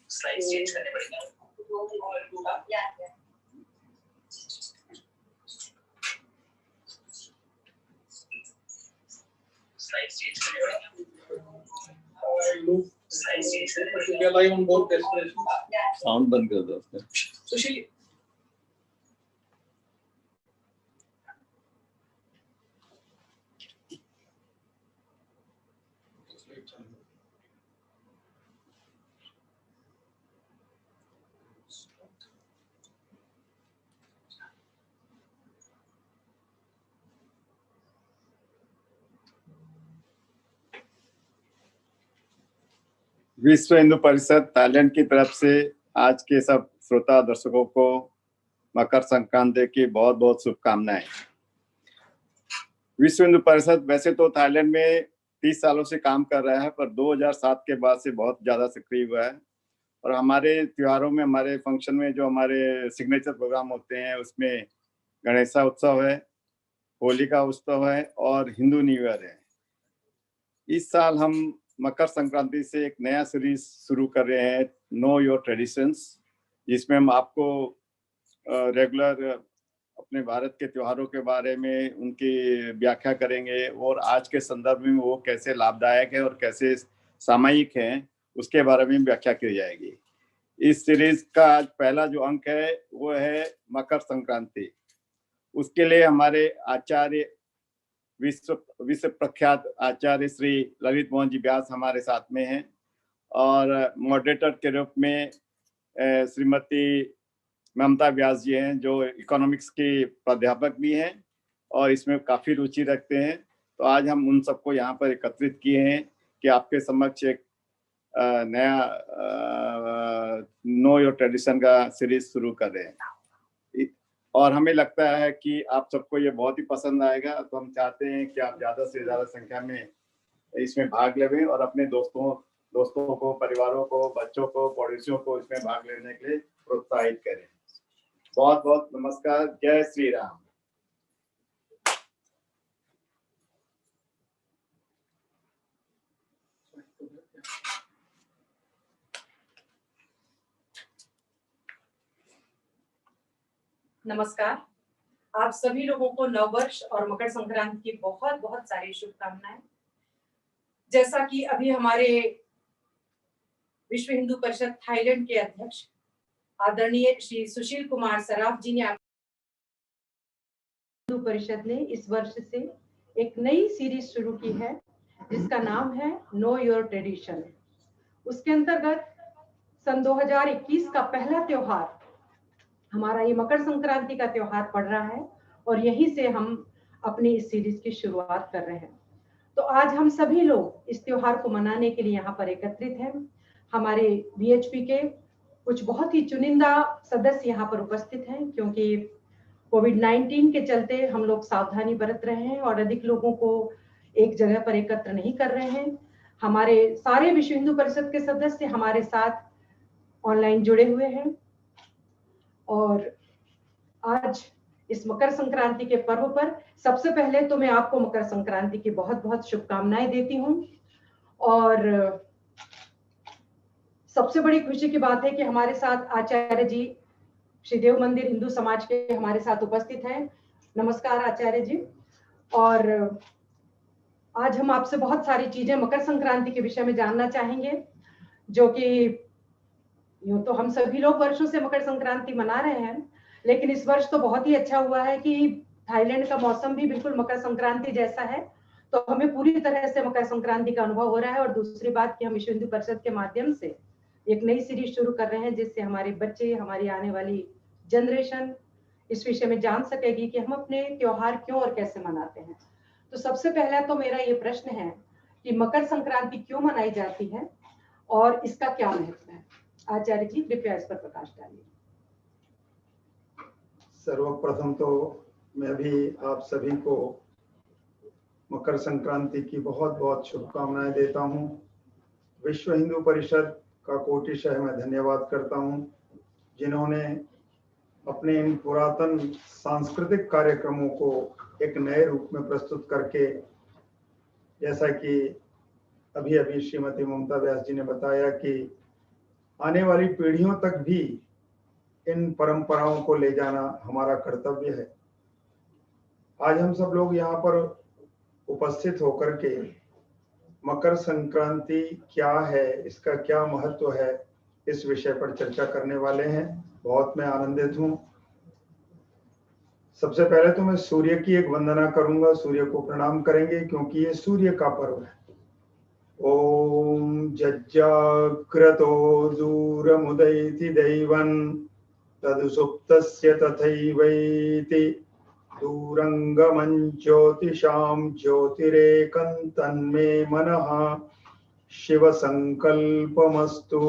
Slide change करने पड़ेंगे। Slide change करने पड़ेंगे। साउंड बंद कर दो उसका। सुशील विश्व हिंदू परिषद थाईलैंड की तरफ से आज के सब श्रोता दर्शकों को मकर संक्रांति की बहुत बहुत शुभकामनाएं। विश्व हिंदू परिषद वैसे तो थाईलैंड में 30 सालों से काम कर रहा है, पर 2007 के बाद से बहुत ज्यादा सक्रिय हुआ है। और हमारे त्योहारों में, हमारे फंक्शन में जो हमारे सिग्नेचर प्रोग्राम होते हैं, उसमें गणेशा उत्सव है, होली का उत्सव है और हिंदू न्यू ईयर है। इस साल हम मकर संक्रांति से एक नया सीरीज शुरू कर रहे हैं, नो योर ट्रेडिशंस, जिसमें हम आपको रेगुलर अपने भारत के त्योहारों के बारे में उनकी व्याख्या करेंगे और आज के संदर्भ में वो कैसे लाभदायक है और कैसे सामयिक हैं उसके बारे में व्याख्या की जाएगी। इस सीरीज का आज पहला जो अंक है वो है मकर संक्रांति। उसके लिए हमारे आचार्य विश्व प्रख्यात आचार्य श्री ललित मोहन जी व्यास हमारे साथ में हैं और मॉडरेटर के रूप में श्रीमती ममता व्यास जी हैं, जो इकोनॉमिक्स के प्राध्यापक भी हैं और इसमें काफी रुचि रखते हैं। तो आज हम उन सबको यहाँ पर एकत्रित किए हैं कि आपके समक्ष एक नया नो योर ट्रेडिशन का सीरीज शुरू कर रहे हैं और हमें लगता है कि आप सबको ये बहुत ही पसंद आएगा। तो हम चाहते हैं कि आप ज्यादा से ज्यादा संख्या में इसमें भाग लें और अपने दोस्तों को, परिवारों को, बच्चों को, पड़ोसियों को इसमें भाग लेने के लिए प्रोत्साहित करें। बहुत बहुत नमस्कार। जय श्री राम। नमस्कार। आप सभी लोगों को नववर्ष और मकर संक्रांति की बहुत बहुत सारी शुभकामनाएं। जैसा कि अभी हमारे विश्व हिंदू परिषद थाईलैंड के अध्यक्ष आदरणीय श्री सुशील कुमार सराफ जी ने हिंदू परिषद ने इस वर्ष से एक नई सीरीज शुरू की है जिसका नाम है नो योर ट्रेडिशन। उसके अंतर्गत सन 2021 का पहला त्योहार हमारा ये मकर संक्रांति का त्योहार पड़ रहा है और यहीं से हम अपनी इस सीरीज की शुरुआत कर रहे हैं। तो आज हम सभी लोग इस त्योहार को मनाने के लिए यहाँ पर एकत्रित हैं। हमारे VHP के कुछ बहुत ही चुनिंदा सदस्य यहाँ पर उपस्थित हैं क्योंकि कोविड-19 के चलते हम लोग सावधानी बरत रहे हैं और अधिक लोगों को एक जगह पर एकत्र नहीं कर रहे हैं। हमारे सारे विश्व हिंदू परिषद के सदस्य हमारे साथ ऑनलाइन जुड़े हुए हैं और आज इस मकर संक्रांति के पर्व पर सबसे पहले तो मैं आपको मकर संक्रांति की बहुत बहुत शुभकामनाएं देती हूं। और सबसे बड़ी खुशी की बात है कि हमारे साथ आचार्य जी श्री देव मंदिर हिंदू समाज के हमारे साथ उपस्थित हैं। नमस्कार आचार्य जी। और आज हम आपसे बहुत सारी चीजें मकर संक्रांति के विषय में जानना चाहेंगे, जो कि यूं तो हम सभी लोग वर्षों से मकर संक्रांति मना रहे हैं, लेकिन इस वर्ष तो बहुत ही अच्छा हुआ है कि थाईलैंड का मौसम भी बिल्कुल मकर संक्रांति जैसा है, तो हमें पूरी तरह से मकर संक्रांति का अनुभव हो रहा है। और दूसरी बात कि हम विश्व हिंदू परिषद के माध्यम से एक नई सीरीज शुरू कर रहे हैं जिससे हमारे बच्चे, हमारी आने वाली जनरेशन इस विषय में जान सकेगी कि हम अपने त्योहार क्यों और कैसे मनाते हैं। तो सबसे पहला तो मेरा ये प्रश्न है कि मकर संक्रांति क्यों मनाई जाती है और इसका क्या महत्व है। आचार्य जी कृपया इस पर प्रकाश डालिए। सर्वप्रथम तो मैं भी आप सभी को मकर संक्रांति की बहुत बहुत शुभकामनाएं देता हूं। विश्व हिंदू परिषद का कोटिशः मैं धन्यवाद करता हूं, जिन्होंने अपने इन पुरातन सांस्कृतिक कार्यक्रमों को एक नए रूप में प्रस्तुत करके, जैसा कि अभी अभी श्रीमती ममता व्यास जी ने बताया कि आने वाली पीढ़ियों तक भी इन परंपराओं को ले जाना हमारा कर्तव्य है। आज हम सब लोग यहाँ पर उपस्थित होकर के मकर संक्रांति क्या है, इसका क्या महत्व है, इस विषय पर चर्चा करने वाले हैं। बहुत मैं आनंदित हूँ। सबसे पहले तो मैं सूर्य की एक वंदना करूंगा, सूर्य को प्रणाम करेंगे क्योंकि ये सूर्य का पर्व है। ओम जज्जाग्रतो दूरमुदैति दैवन् तदुसुप्तस्य तथैवैति दूरंगमं ज्योतिषां ज्योतिरेकं तन्मे मनः शिव संकल्पमस्तु।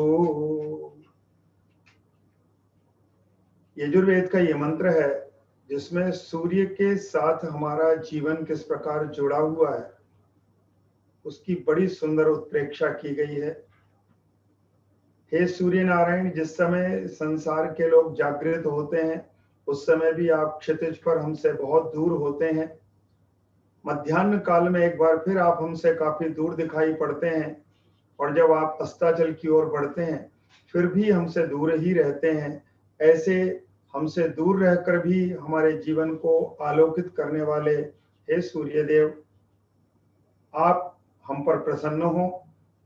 यजुर्वेद का ये मंत्र है जिसमें सूर्य के साथ हमारा जीवन किस प्रकार जुड़ा हुआ है उसकी बड़ी सुंदर उत्प्रेक्षा की गई है। हे सूर्य नारायण, जिस समय संसार के लोग जागृत होते हैं उस समय भी आप क्षितिज पर हमसे बहुत दूर होते हैं। मध्याह्न काल में एक बार फिर आप हमसे काफी दूर दिखाई पड़ते हैं और जब आप अस्ताचल की ओर बढ़ते हैं फिर भी हमसे दूर ही रहते हैं। ऐसे हमसे दूर रहकर भी हमारे जीवन को आलोकित करने वाले हे सूर्यदेव, आप हम पर प्रसन्न हो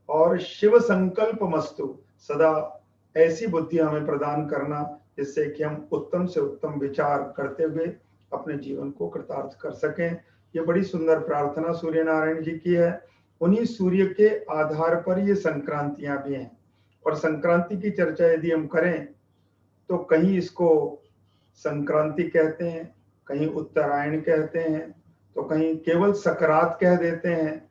और शिव संकल्प मस्तु, सदा ऐसी बुद्धि हमें प्रदान करना जिससे कि हम उत्तम से उत्तम विचार करते हुए अपने जीवन को कृतार्थ कर सकें। ये बड़ी सुंदर प्रार्थना सूर्य नारायण जी की है। उन्हीं सूर्य के आधार पर ये संक्रांतियां भी हैं। और संक्रांति की चर्चा यदि हम करें तो कहीं इसको संक्रांति कहते हैं, कहीं उत्तरायण कहते हैं, तो कहीं केवल सकरात कह देते हैं।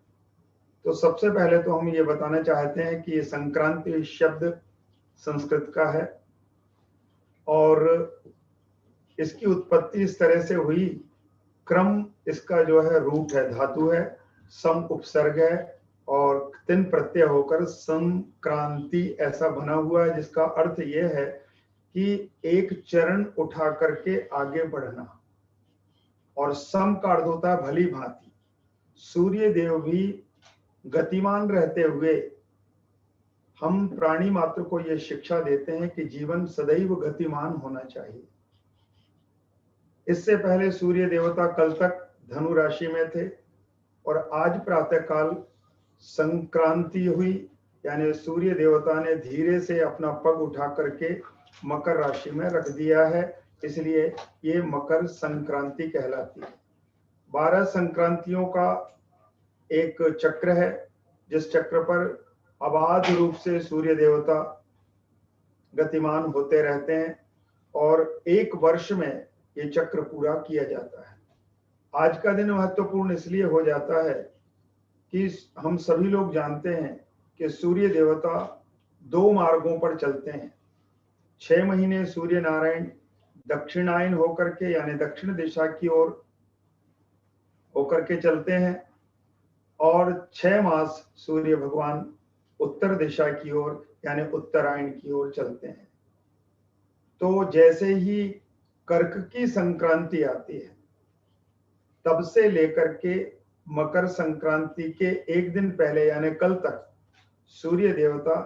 तो सबसे पहले तो हम ये बताना चाहते हैं कि ये संक्रांति शब्द संस्कृत का है और इसकी उत्पत्ति इस तरह से हुई। क्रम इसका जो है रूट है, धातु है, सम उपसर्ग है और तिन प्रत्यय होकर संक्रांति ऐसा बना हुआ है, जिसका अर्थ यह है कि एक चरण उठा करके आगे बढ़ना। और सम का अर्थ होता है भली भांति। सूर्य देव भी गतिमान रहते हुए हम प्राणी मात्र को यह शिक्षा देते हैं कि जीवन सदैव गतिमान होना चाहिए। इससे पहले सूर्य देवता कल तक धनु राशि में थे और आज प्रातःकाल संक्रांति हुई, यानी सूर्य देवता ने धीरे से अपना पग उठा करके मकर राशि में रख दिया है, इसलिए ये मकर संक्रांति कहलाती है। 12 संक्रांतियों का एक चक्र है जिस चक्र पर अबाध रूप से सूर्य देवता गतिमान होते रहते हैं और एक वर्ष में ये चक्र पूरा किया जाता है। आज का दिन महत्वपूर्ण इसलिए हो जाता है कि हम सभी लोग जानते हैं कि सूर्य देवता 2 मार्गों पर चलते हैं। 6 महीने सूर्य नारायण दक्षिणायन होकर के यानी दक्षिण दिशा की ओर होकर के चलते हैं और 6 मास सूर्य भगवान उत्तर दिशा की ओर यानी उत्तरायण की ओर चलते हैं। तो जैसे ही कर्क की संक्रांति आती है तब से लेकर के मकर संक्रांति के एक दिन पहले यानी कल तक सूर्य देवता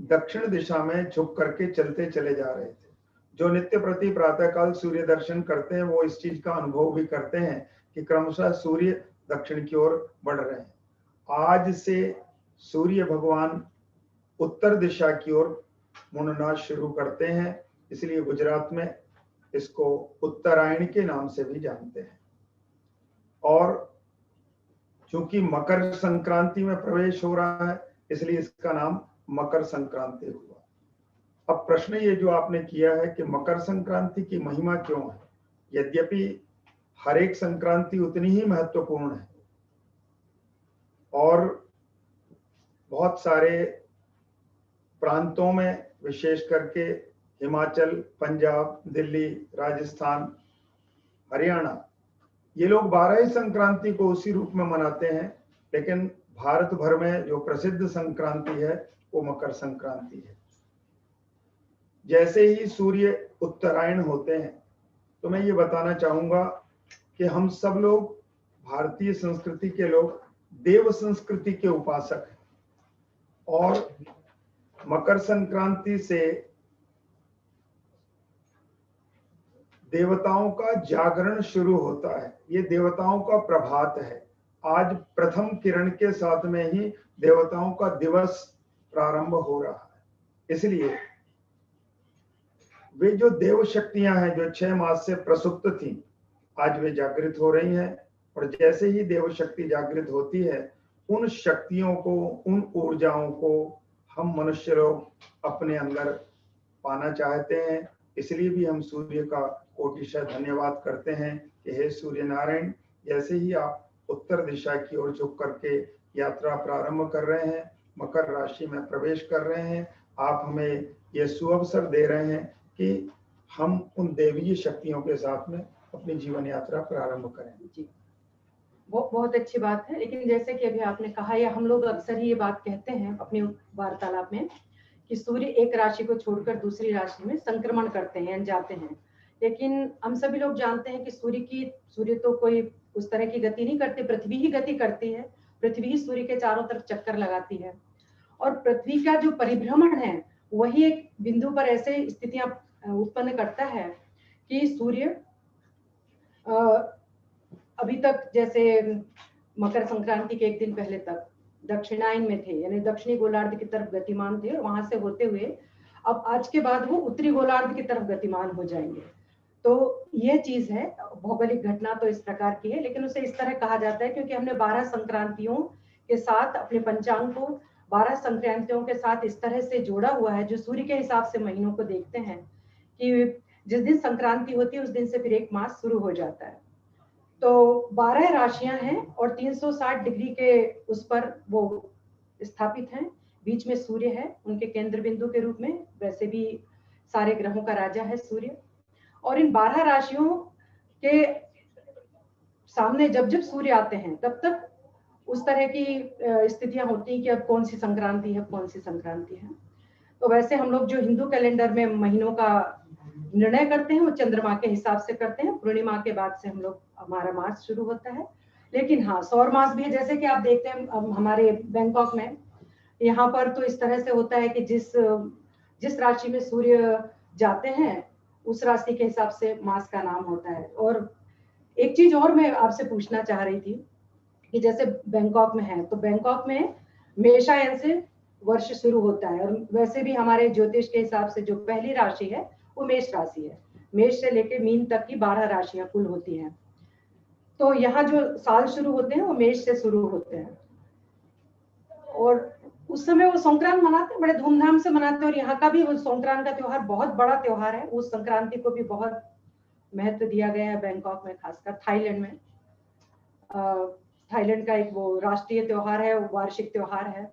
दक्षिण दिशा में झुक करके चलते चले जा रहे थे। जो नित्य प्रति प्रातःकाल सूर्य दर्शन करते हैं वो इस चीज का अनुभव भी करते हैं कि क्रमशः सूर्य दक्षिण की ओर बढ़ रहे हैं। आज से सूर्य भगवान उत्तर दिशा की ओर मुड़ना शुरू करते हैं, इसलिए गुजरात में इसको उत्तरायण के नाम से भी जानते हैं। और चूंकि मकर संक्रांति में प्रवेश हो रहा है इसलिए इसका नाम मकर संक्रांति हुआ। अब प्रश्न ये जो आपने किया है कि मकर संक्रांति की महिमा क्यों है, यद्यपि हर एक संक्रांति उतनी ही महत्वपूर्ण है और बहुत सारे प्रांतों में विशेष करके हिमाचल, पंजाब, दिल्ली, राजस्थान, हरियाणा ये लोग 12 संक्रांति को उसी रूप में मनाते हैं, लेकिन भारत भर में जो प्रसिद्ध संक्रांति है वो मकर संक्रांति है। जैसे ही सूर्य उत्तरायण होते हैं तो मैं ये बताना चाहूंगा कि हम सब लोग भारतीय संस्कृति के लोग देव संस्कृति के उपासक हैं। और मकर संक्रांति से देवताओं का जागरण शुरू होता है। ये देवताओं का प्रभात है। आज प्रथम किरण के साथ में ही देवताओं का दिवस प्रारंभ हो रहा है। इसलिए वे जो देव शक्तियां हैं जो 6 मास से प्रसुप्त थी, आज वे जागृत हो रही हैं। और जैसे ही देव शक्ति जागृत होती है, उन शक्तियों को, उन ऊर्जाओं को हम मनुष्य लोग अपने अंदर पाना चाहते हैं। इसलिए भी हम सूर्य का कोटिशः धन्यवाद करते हैं कि हे सूर्य नारायण, जैसे ही आप उत्तर दिशा की ओर झुक करके यात्रा प्रारंभ कर रहे हैं, मकर राशि में प्रवेश कर रहे हैं, आप हमें ये सुअवसर दे रहे हैं कि हम उन देवीय शक्तियों के साथ में अपनी जीवन यात्रा प्रारंभ करें। जी, वो बहुत अच्छी बात है। लेकिन जैसे कि अभी आपने कहा, या हम लोग अक्सर ही ये बात कहते हैं अपनी वार्तालाप में कि सूर्य एक राशि को छोड़कर दूसरी राशि में संक्रमण करते हैं, जाते हैं। लेकिन हम सभी लोग जानते हैं कि सूर्य तो कोई उस तरह की गति नहीं करते, पृथ्वी ही गति करती है। पृथ्वी ही सूर्य के चारों तरफ चक्कर लगाती है, और पृथ्वी का जो परिभ्रमण है वही एक बिंदु पर ऐसे स्थितियां उत्पन्न करता है कि सूर्य अभी तक, जैसे मकर संक्रांति के एक दिन पहले तक दक्षिणायन में थे, यानी दक्षिणी गोलार्ध की तरफ गतिमान थे, और वहां से होते हुए अब आज के बाद वो उत्तरी गोलार्ध की तरफ गतिमान हो जाएंगे। तो ये चीज है, भौगोलिक घटना तो इस प्रकार की है, लेकिन उसे इस तरह कहा जाता है क्योंकि हमने 12 संक्रांतियों के साथ अपने पंचांग को 12 संक्रांतियों के साथ इस तरह से जोड़ा हुआ है, जो सूर्य के हिसाब से महीनों को देखते हैं कि जिस दिन संक्रांति होती है उस दिन से फिर एक मास शुरू हो जाता है। तो 12 राशियां हैं और 360 डिग्री के उस पर वो स्थापित हैं। बीच में सूर्य है उनके केंद्र बिंदु के रूप में, वैसे भी सारे ग्रहों का राजा है सूर्य। और इन 12 राशियों के सामने जब जब सूर्य आते हैं तब तक उस तरह की स्थितियां होती हैं कि अब कौन सी संक्रांति है, कौन सी संक्रांति है। तो वैसे हम लोग जो हिंदू कैलेंडर में महीनों का निर्णय करते हैं वो चंद्रमा के हिसाब से करते हैं। पूर्णिमा के बाद से हमारा मास शुरू होता है। लेकिन हाँ, सौर मास भी है, जैसे कि आप देखते हैं हमारे बैंकॉक में, यहाँ पर तो इस तरह से होता है कि जिस राशि में सूर्य जाते हैं उस राशि के हिसाब से मास का नाम होता है। और एक चीज और मैं आपसे पूछना चाह रही थी कि जैसे बैंकॉक में है, तो बैंकॉक में मेषायन से वर्ष शुरू होता है, और वैसे भी हमारे ज्योतिष के हिसाब से जो पहली राशि है वो मेष राशि है। मेष से लेके मीन तक की 12 राशियां कुल होती हैं। तो यहाँ जो साल शुरू होते हैं वो मेष से शुरू होते हैं, और उस समय वो संक्रांत मनाते हैं, बड़े धूमधाम से मनाते हैं। और यहाँ का भी वो संक्रांत का त्योहार बहुत बड़ा त्योहार है। उस संक्रांति को भी बहुत महत्व दिया गया है बैंकॉक में, खासकर थाईलैंड में। थाईलैंड का एक वो राष्ट्रीय त्योहार है, वो वार्षिक त्योहार है,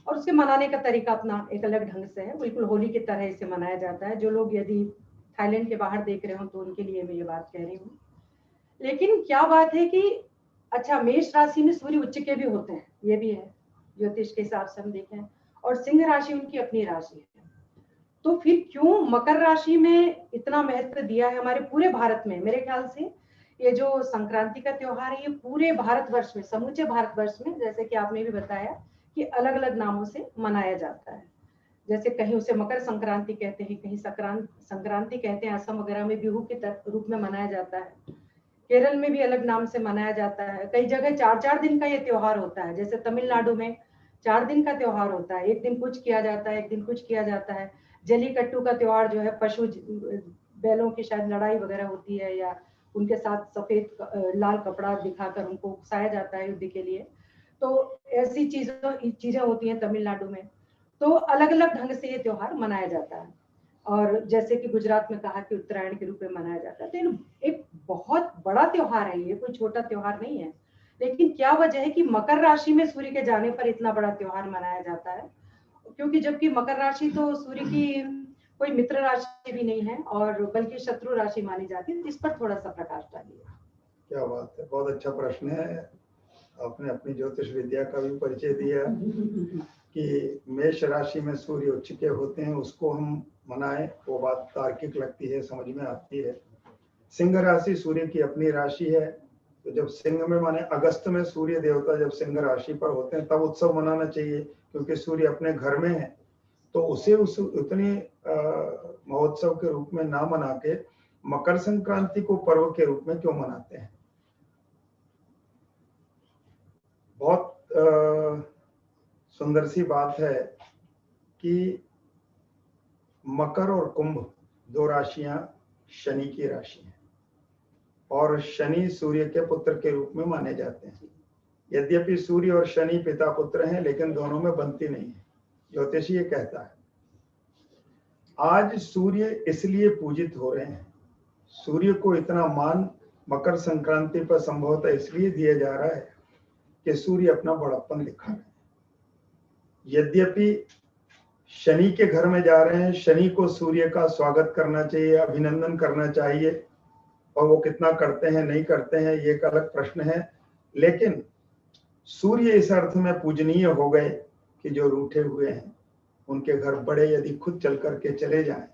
और उसके मनाने का तरीका अपना एक अलग ढंग से है। बिल्कुल होली की तरह इसे मनाया जाता है। जो लोग यदि थाईलैंड के बाहर देख रहे हो तो उनके लिए मैं ये बात कह रही हूँ। लेकिन क्या बात है कि अच्छा, मेष राशि में सूर्य उच्च के भी होते हैं, ये भी है ज्योतिष के हिसाब से हम देखें, और सिंह राशि उनकी अपनी राशि है। तो फिर क्यों मकर राशि में इतना महत्व दिया है हमारे पूरे भारत में? मेरे ख्याल से ये जो संक्रांति का त्योहार है ये पूरे भारतवर्ष में, समूचे भारतवर्ष में, जैसे कि आपने भी बताया कि अलग अलग नामों से मनाया जाता है। जैसे कहीं उसे मकर संक्रांति कहते हैं, कहीं संक्रांति कहते हैं, असम वगैरह में बिहू के रूप में मनाया जाता है, केरल में भी अलग नाम से मनाया जाता है। कई जगह 4-4 दिन का ये त्योहार होता है, जैसे तमिलनाडु में 4 दिन का त्योहार होता है। एक दिन कुछ किया जाता है, एक दिन कुछ किया जाता है। जलीकट्टू का त्योहार जो है, पशु बैलों की शायद लड़ाई वगैरह होती है, या उनके साथ सफेद लाल कपड़ा दिखाकर उनको उकसाया जाता है युद्ध के लिए। तो ऐसी चीजें होती हैं तमिलनाडु में। तो अलग अलग ढंग से ये त्योहार मनाया जाता है। और जैसे कि गुजरात में कहा कि उत्तरायण के रूप में मनाया जाता है। तो एक बहुत बड़ा त्योहार है, ये कोई छोटा त्योहार नहीं है। लेकिन क्या वजह है कि मकर राशि में सूर्य के जाने पर इतना बड़ा त्योहार मनाया जाता है? क्योंकि जबकि मकर राशि तो सूर्य की कोई मित्र राशि भी नहीं है, और बल्कि शत्रु राशि मानी जाती है। इस पर थोड़ा सा प्रकाश डालिए। क्या बात है, बहुत अच्छा प्रश्न है। आपने अपनी ज्योतिष विद्या का भी परिचय दिया कि मेष राशि में सूर्य उच्च के होते हैं, उसको हम मनाएं, वो बात तार्किक लगती है, समझ में आती है। सिंह राशि सूर्य की अपनी राशि है, तो जब सिंह में माने अगस्त में सूर्य देवता जब सिंह राशि पर होते हैं तब उत्सव मनाना चाहिए। क्योंकि सूर्य अपने घर में है, तो उसे उस उतने महोत्सव के रूप में ना मना के मकर संक्रांति को पर्व के रूप में क्यों मनाते हैं। बहुत सुंदर सी बात है कि मकर और कुंभ दो राशियां शनि की राशि हैं और शनि सूर्य के पुत्र के रूप में माने जाते हैं। यद्यपि सूर्य और शनि पिता पुत्र हैं, लेकिन दोनों में बनती नहीं है, ज्योतिष ये कहता है। आज सूर्य इसलिए पूजित हो रहे हैं, सूर्य को इतना मान मकर संक्रांति पर संभवतः इसलिए दिया जा रहा है कि सूर्य अपना बड़प्पन दिखा रहे हैं। यद्यपि शनि के घर में जा रहे हैं, शनि को सूर्य का स्वागत करना चाहिए, अभिनंदन करना चाहिए, और वो कितना करते हैं नहीं करते हैं ये एक अलग प्रश्न है। लेकिन सूर्य इस अर्थ में पूजनीय हो गए कि जो रूठे हुए हैं उनके घर बड़े यदि खुद चल करके चले जाएं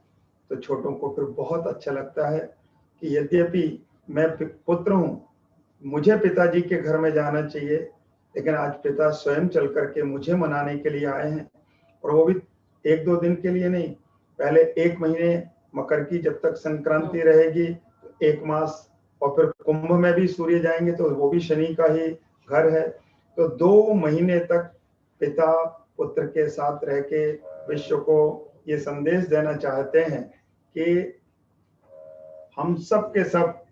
तो छोटों को फिर बहुत अच्छा लगता है कि यद्यपि मैं पुत्र हूं, मुझे पिताजी के घर में जाना चाहिए, लेकिन आज पिता स्वयं चल करके मुझे मनाने के लिए आए हैं, और वो भी 1-2 दिन के लिए नहीं, पहले 1 महीने मकर की जब तक संक्रांति रहेगी, 1 मास, और फिर कुंभ में भी सूर्य जाएंगे तो वो भी शनि का ही घर है। तो 2 महीने तक पिता पुत्र के साथ रह के विश्व को ये संदेश देना चाहते हैं कि हम सब के सब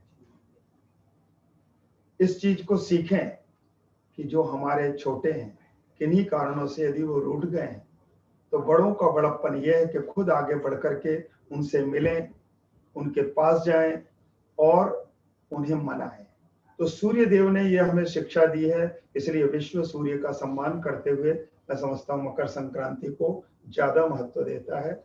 इस चीज को सीखें कि जो हमारे छोटे हैं, किन्हीं कारणों से यदि वो रूठ गए हैं, तो बड़ों का बड़प्पन यह है कि खुद आगे बढ़ करके उनसे मिलें, उनके पास जाएं और उन्हें मनाएं। तो सूर्य देव ने यह हमें शिक्षा दी है, इसलिए विश्व सूर्य का सम्मान करते हुए मैं समझता हूँ मकर संक्रांति को ज्यादा महत्व देता है।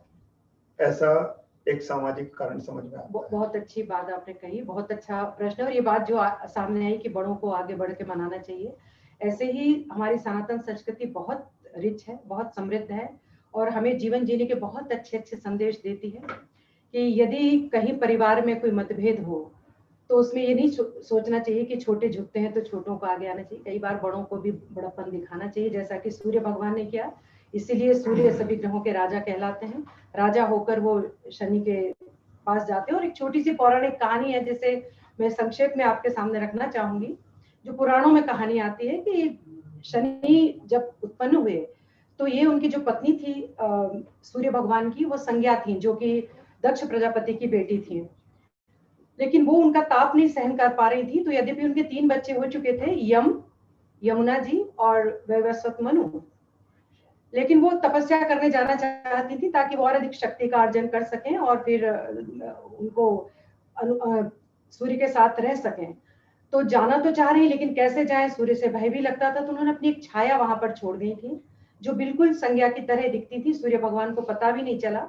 ऐसा एक सामाजिक कारण समझ में आता है। बहुत अच्छी बात आपने कही, बहुत अच्छा प्रश्न। और ये बात जो सामने आई कि बड़ों को आगे बढ़ के मनाना चाहिए, ऐसे ही हमारी सनातन संस्कृति बहुत रिच है, बहुत समृद्ध है, और हमें जीवन जीने के बहुत अच्छे अच्छे संदेश देती है कि यदि कहीं परिवार में कोई मतभेद हो तो उसमें ये नहीं सोचना चाहिए कि छोटे झुकते हैं तो छोटों को आगे आना चाहिए। कई बार बड़ों को भी बड़ापन दिखाना चाहिए, जैसा कि सूर्य भगवान ने किया। इसीलिए सूर्य सभी ग्रहों के राजा कहलाते हैं। राजा होकर वो शनि के पास जाते हैं। और एक छोटी सी पौराणिक कहानी है जिसे मैं संक्षेप में आपके सामने रखना चाहूंगी। जो पुराणों में कहानी आती है कि शनि जब उत्पन्न हुए तो ये उनकी जो पत्नी थी सूर्य भगवान की, वो संज्ञा थी, जो कि दक्ष प्रजापति की बेटी थी। लेकिन वो उनका ताप नहीं सहन कर पा रही थी। तो यद्यपि उनके 3 बच्चे हो चुके थे, यम, यमुना जी और वैवस्वत मनु, लेकिन वो तपस्या करने जाना चाहती थी ताकि वो और अधिक शक्ति का अर्जन कर सकें और फिर उनको सूर्य के साथ रह सकें। तो जाना तो चाह रही, लेकिन कैसे जाएं, सूर्य से भय भी लगता था। तो उन्होंने अपनी एक छाया वहां पर छोड़ दी थी जो बिल्कुल संज्ञा की तरह दिखती थी। सूर्य भगवान को पता भी नहीं चला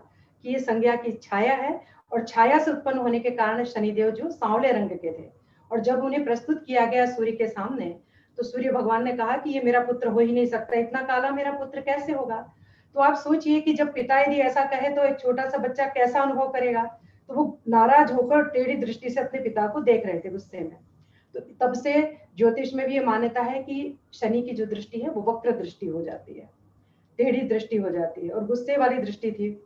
कि ये संज्ञा की छाया है। और छाया से उत्पन्न होने के कारण शनिदेव जो सांवले रंग के थे, और जब उन्हें प्रस्तुत किया गया सूर्य के सामने तो सूर्य भगवान ने कहा कि ये मेरा पुत्र हो ही नहीं सकता, इतना काला मेरा पुत्र कैसे होगा। तो आप सोचिए कि जब पिता यदि ऐसा कहे तो एक छोटा सा बच्चा कैसा अनुभव करेगा। तो वो नाराज होकर टेढ़ी दृष्टि से अपने पिता को देख रहे थे गुस्से में। तो तब से ज्योतिष में भी ये मान्यता है कि शनि की जो दृष्टि है वो वक्र दृष्टि हो जाती है, टेढ़ी दृष्टि हो जाती है, और गुस्से वाली दृष्टि थी।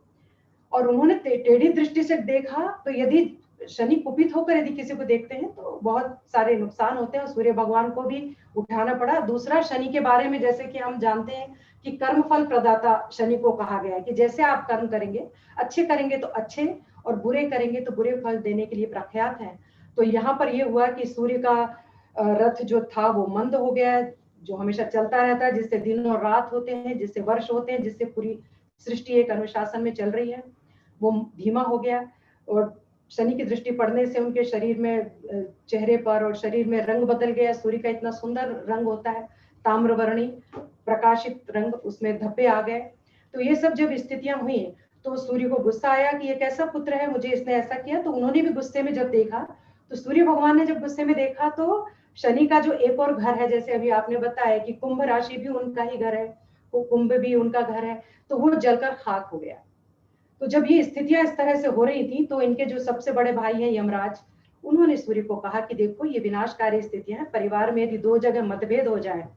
और उन्होंने टेढ़ी दृष्टि से देखा। तो यदि शनि कुपित होकर यदि किसी को देखते हैं तो बहुत सारे नुकसान होते हैं, और सूर्य भगवान को भी उठाना पड़ा। दूसरा, शनि के बारे में जैसे कि हम जानते हैं कि कर्म फल प्रदाता शनि को कहा गया है कि जैसे आप कर्म करेंगे, अच्छे करेंगे तो अच्छे, और बुरे करेंगे तो बुरे फल देने के लिए प्रख्यात है। तो यहाँ पर यह हुआ कि सूर्य का रथ जो था वो मंद हो गया, जो हमेशा चलता रहता है, जिससे दिन और रात होते हैं, जिससे वर्ष होते हैं, जिससे पूरी सृष्टि एक अनुशासन में चल रही है, वो धीमा हो गया। और शनि की दृष्टि पड़ने से उनके शरीर में, चेहरे पर और शरीर में रंग बदल गया। सूर्य का इतना सुंदर रंग होता है, ताम्रवर्णी प्रकाशित रंग, उसमें धब्बे आ गए। तो ये सब जब स्थितियां हुई तो सूर्य को गुस्सा आया कि ये कैसा पुत्र है, मुझे इसने ऐसा किया। तो उन्होंने भी गुस्से में जब देखा, तो सूर्य भगवान ने जब गुस्से में देखा तो शनि का जो एक और घर है, जैसे अभी आपने बताया कि कुंभ राशि भी उनका ही घर है, वो कुंभ भी उनका घर है, तो वो जलकर खाक हो गया। तो जब ये स्थितियां इस तरह से हो रही थी तो इनके जो सबसे बड़े भाई हैं यमराज, उन्होंने सूर्य को कहा कि देखो ये विनाशकारी स्थितियां हैं, परिवार में यदि 2 जगह मतभेद हो जाए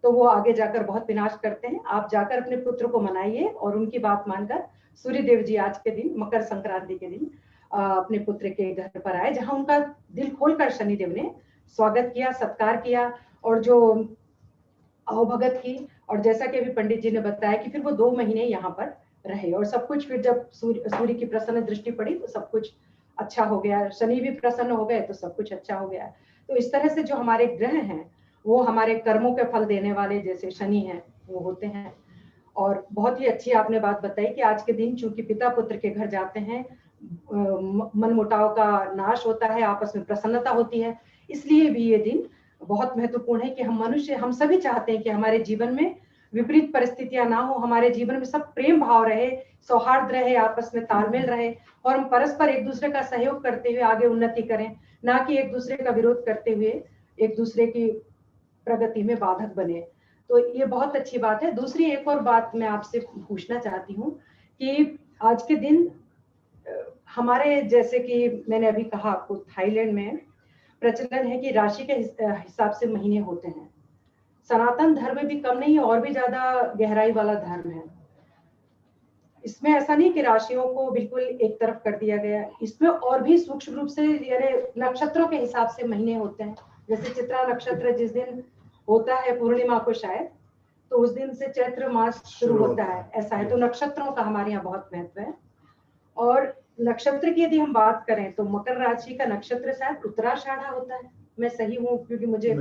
तो वो आगे जाकर बहुत विनाश करते हैं। आप जाकर अपने पुत्र को मनाइए और उनकी बात मानकर सूर्य देव जी आज के दिन मकर संक्रांति के दिन अपने पुत्र के घर पर आए, जहां उनका दिल खोलकर शनिदेव ने स्वागत किया, सत्कार किया और जो आवभगत की। और जैसा कि अभी पंडित जी ने बताया कि फिर वो 2 महीने यहाँ पर रहे और सब कुछ फिर जब सूर्य की प्रसन्न दृष्टि पड़ी तो सब कुछ अच्छा हो गया, शनि भी प्रसन्न हो गए तो सब कुछ अच्छा हो गया। तो इस तरह से जो हमारे ग्रह हैं वो हमारे कर्मों के फल देने वाले जैसे शनि हैं वो होते हैं। और बहुत ही अच्छी आपने बात बताई कि आज के दिन चूंकि पिता पुत्र के घर जाते हैं, मनमुटाव का नाश होता है, आपस में प्रसन्नता होती है, इसलिए भी ये दिन बहुत महत्वपूर्ण है कि हम सभी चाहते हैं कि हमारे जीवन में विपरीत परिस्थितियां ना हो, हमारे जीवन में सब प्रेम भाव रहे, सौहार्द रहे, आपस में तालमेल रहे और हम परस्पर एक दूसरे का सहयोग करते हुए आगे उन्नति करें, ना कि एक दूसरे का विरोध करते हुए एक दूसरे की प्रगति में बाधक बने। तो ये बहुत अच्छी बात है। दूसरी एक और बात मैं आपसे पूछना चाहती हूँ कि आज के दिन हमारे जैसे कि मैंने अभी कहा आपको थाईलैंड में प्रचलन है कि राशि के हिसाब से महीने होते हैं। सनातन धर्म भी कम नहीं है और भी ज्यादा गहराई वाला धर्म है। इसमें ऐसा नहीं कि राशियों को बिल्कुल एक तरफ कर दिया गया, इसमें और भी सूक्ष्म रूप से यानी नक्षत्रों के हिसाब से महीने होते हैं। जैसे चित्रा नक्षत्र जिस दिन होता है पूर्णिमा को शायद, तो उस दिन से चैत्र मास शुरू होता है, ऐसा है। तो नक्षत्रों का हमारे यहाँ बहुत महत्व है। और नक्षत्र की यदि हम बात करें तो मकर राशि का नक्षत्र शायद उत्तराषाढ़ा होता है, मैं सही हूँ? क्योंकि मुझे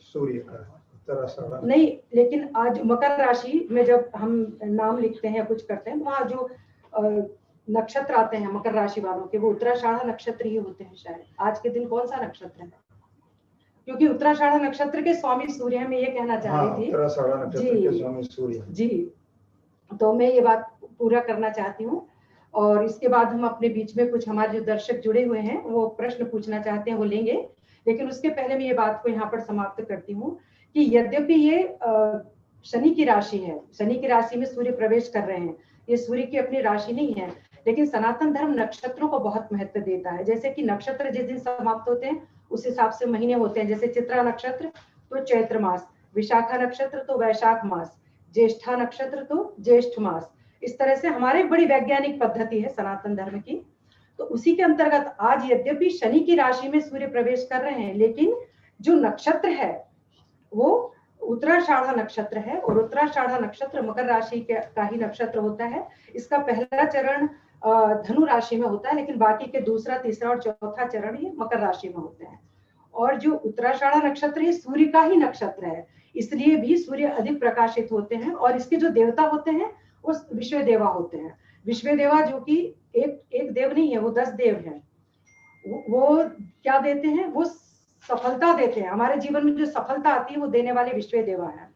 सूर्य का उत्तराषाढ़ा नहीं, लेकिन आज मकर राशि में जब हम नाम लिखते हैं कुछ करते हैं तो वहाँ जो नक्षत्र आते हैं मकर राशि वालों के वो उत्तराषाढ़ा नक्षत्र ही होते हैं शायद। आज के दिन कौन सा नक्षत्र है? क्योंकि उत्तराषाढ़ा नक्षत्र के स्वामी सूर्य है, मैं ये कहना चाह रही थी। उत्तराषाढ़ा नक्षत्र के स्वामी सूर्य जी, तो मैं ये बात पूरा करना चाहती हूँ। और इसके बाद हम अपने बीच में कुछ हमारे जो दर्शक जुड़े हुए हैं वो प्रश्न पूछना चाहते हैं वो लेंगे, लेकिन उसके पहले मैं ये बात को यहाँ पर समाप्त करती हूँ कि यद्यपि ये शनि की राशि है, शनि की राशि में सूर्य प्रवेश कर रहे हैं, ये सूर्य की अपनी राशि नहीं है, लेकिन सनातन धर्म नक्षत्रों को बहुत महत्व देता है। जैसे कि नक्षत्र जिस दिन समाप्त होते हैं उस हिसाब से महीने होते हैं। जैसे चित्रा नक्षत्र तो चैत्र मास, विशाखा नक्षत्र तो वैशाख मास, ज्येष्ठा नक्षत्र तो ज्येष्ठ मास। इस तरह से हमारे बड़ी वैज्ञानिक पद्धति है सनातन धर्म की। तो उसी के अंतर्गत आज यद्यपि शनि की राशि में सूर्य प्रवेश कर रहे हैं, लेकिन जो नक्षत्र है वो उत्तराषाढ़ा नक्षत्र है और उत्तराषाढ़ा नक्षत्र मकर राशि का ही नक्षत्र होता है। इसका पहला चरण धनु राशि में होता है, लेकिन बाकी के दूसरा, तीसरा और चौथा चरण ये मकर राशि में होते हैं। और जो उत्तराषाढ़ा नक्षत्र है सूर्य का ही नक्षत्र है, इसलिए भी सूर्य अधिक प्रकाशित होते हैं। और इसके जो देवता होते हैं वो विश्व देवा होते हैं। विश्व देवा जो कि एक देव नहीं है, वो 10 देव हैं। वो क्या देते हैं? वो सफलता देते हैं। हमारे जीवन में जो सफलता आती है वो देने वाले विश्व देवा है।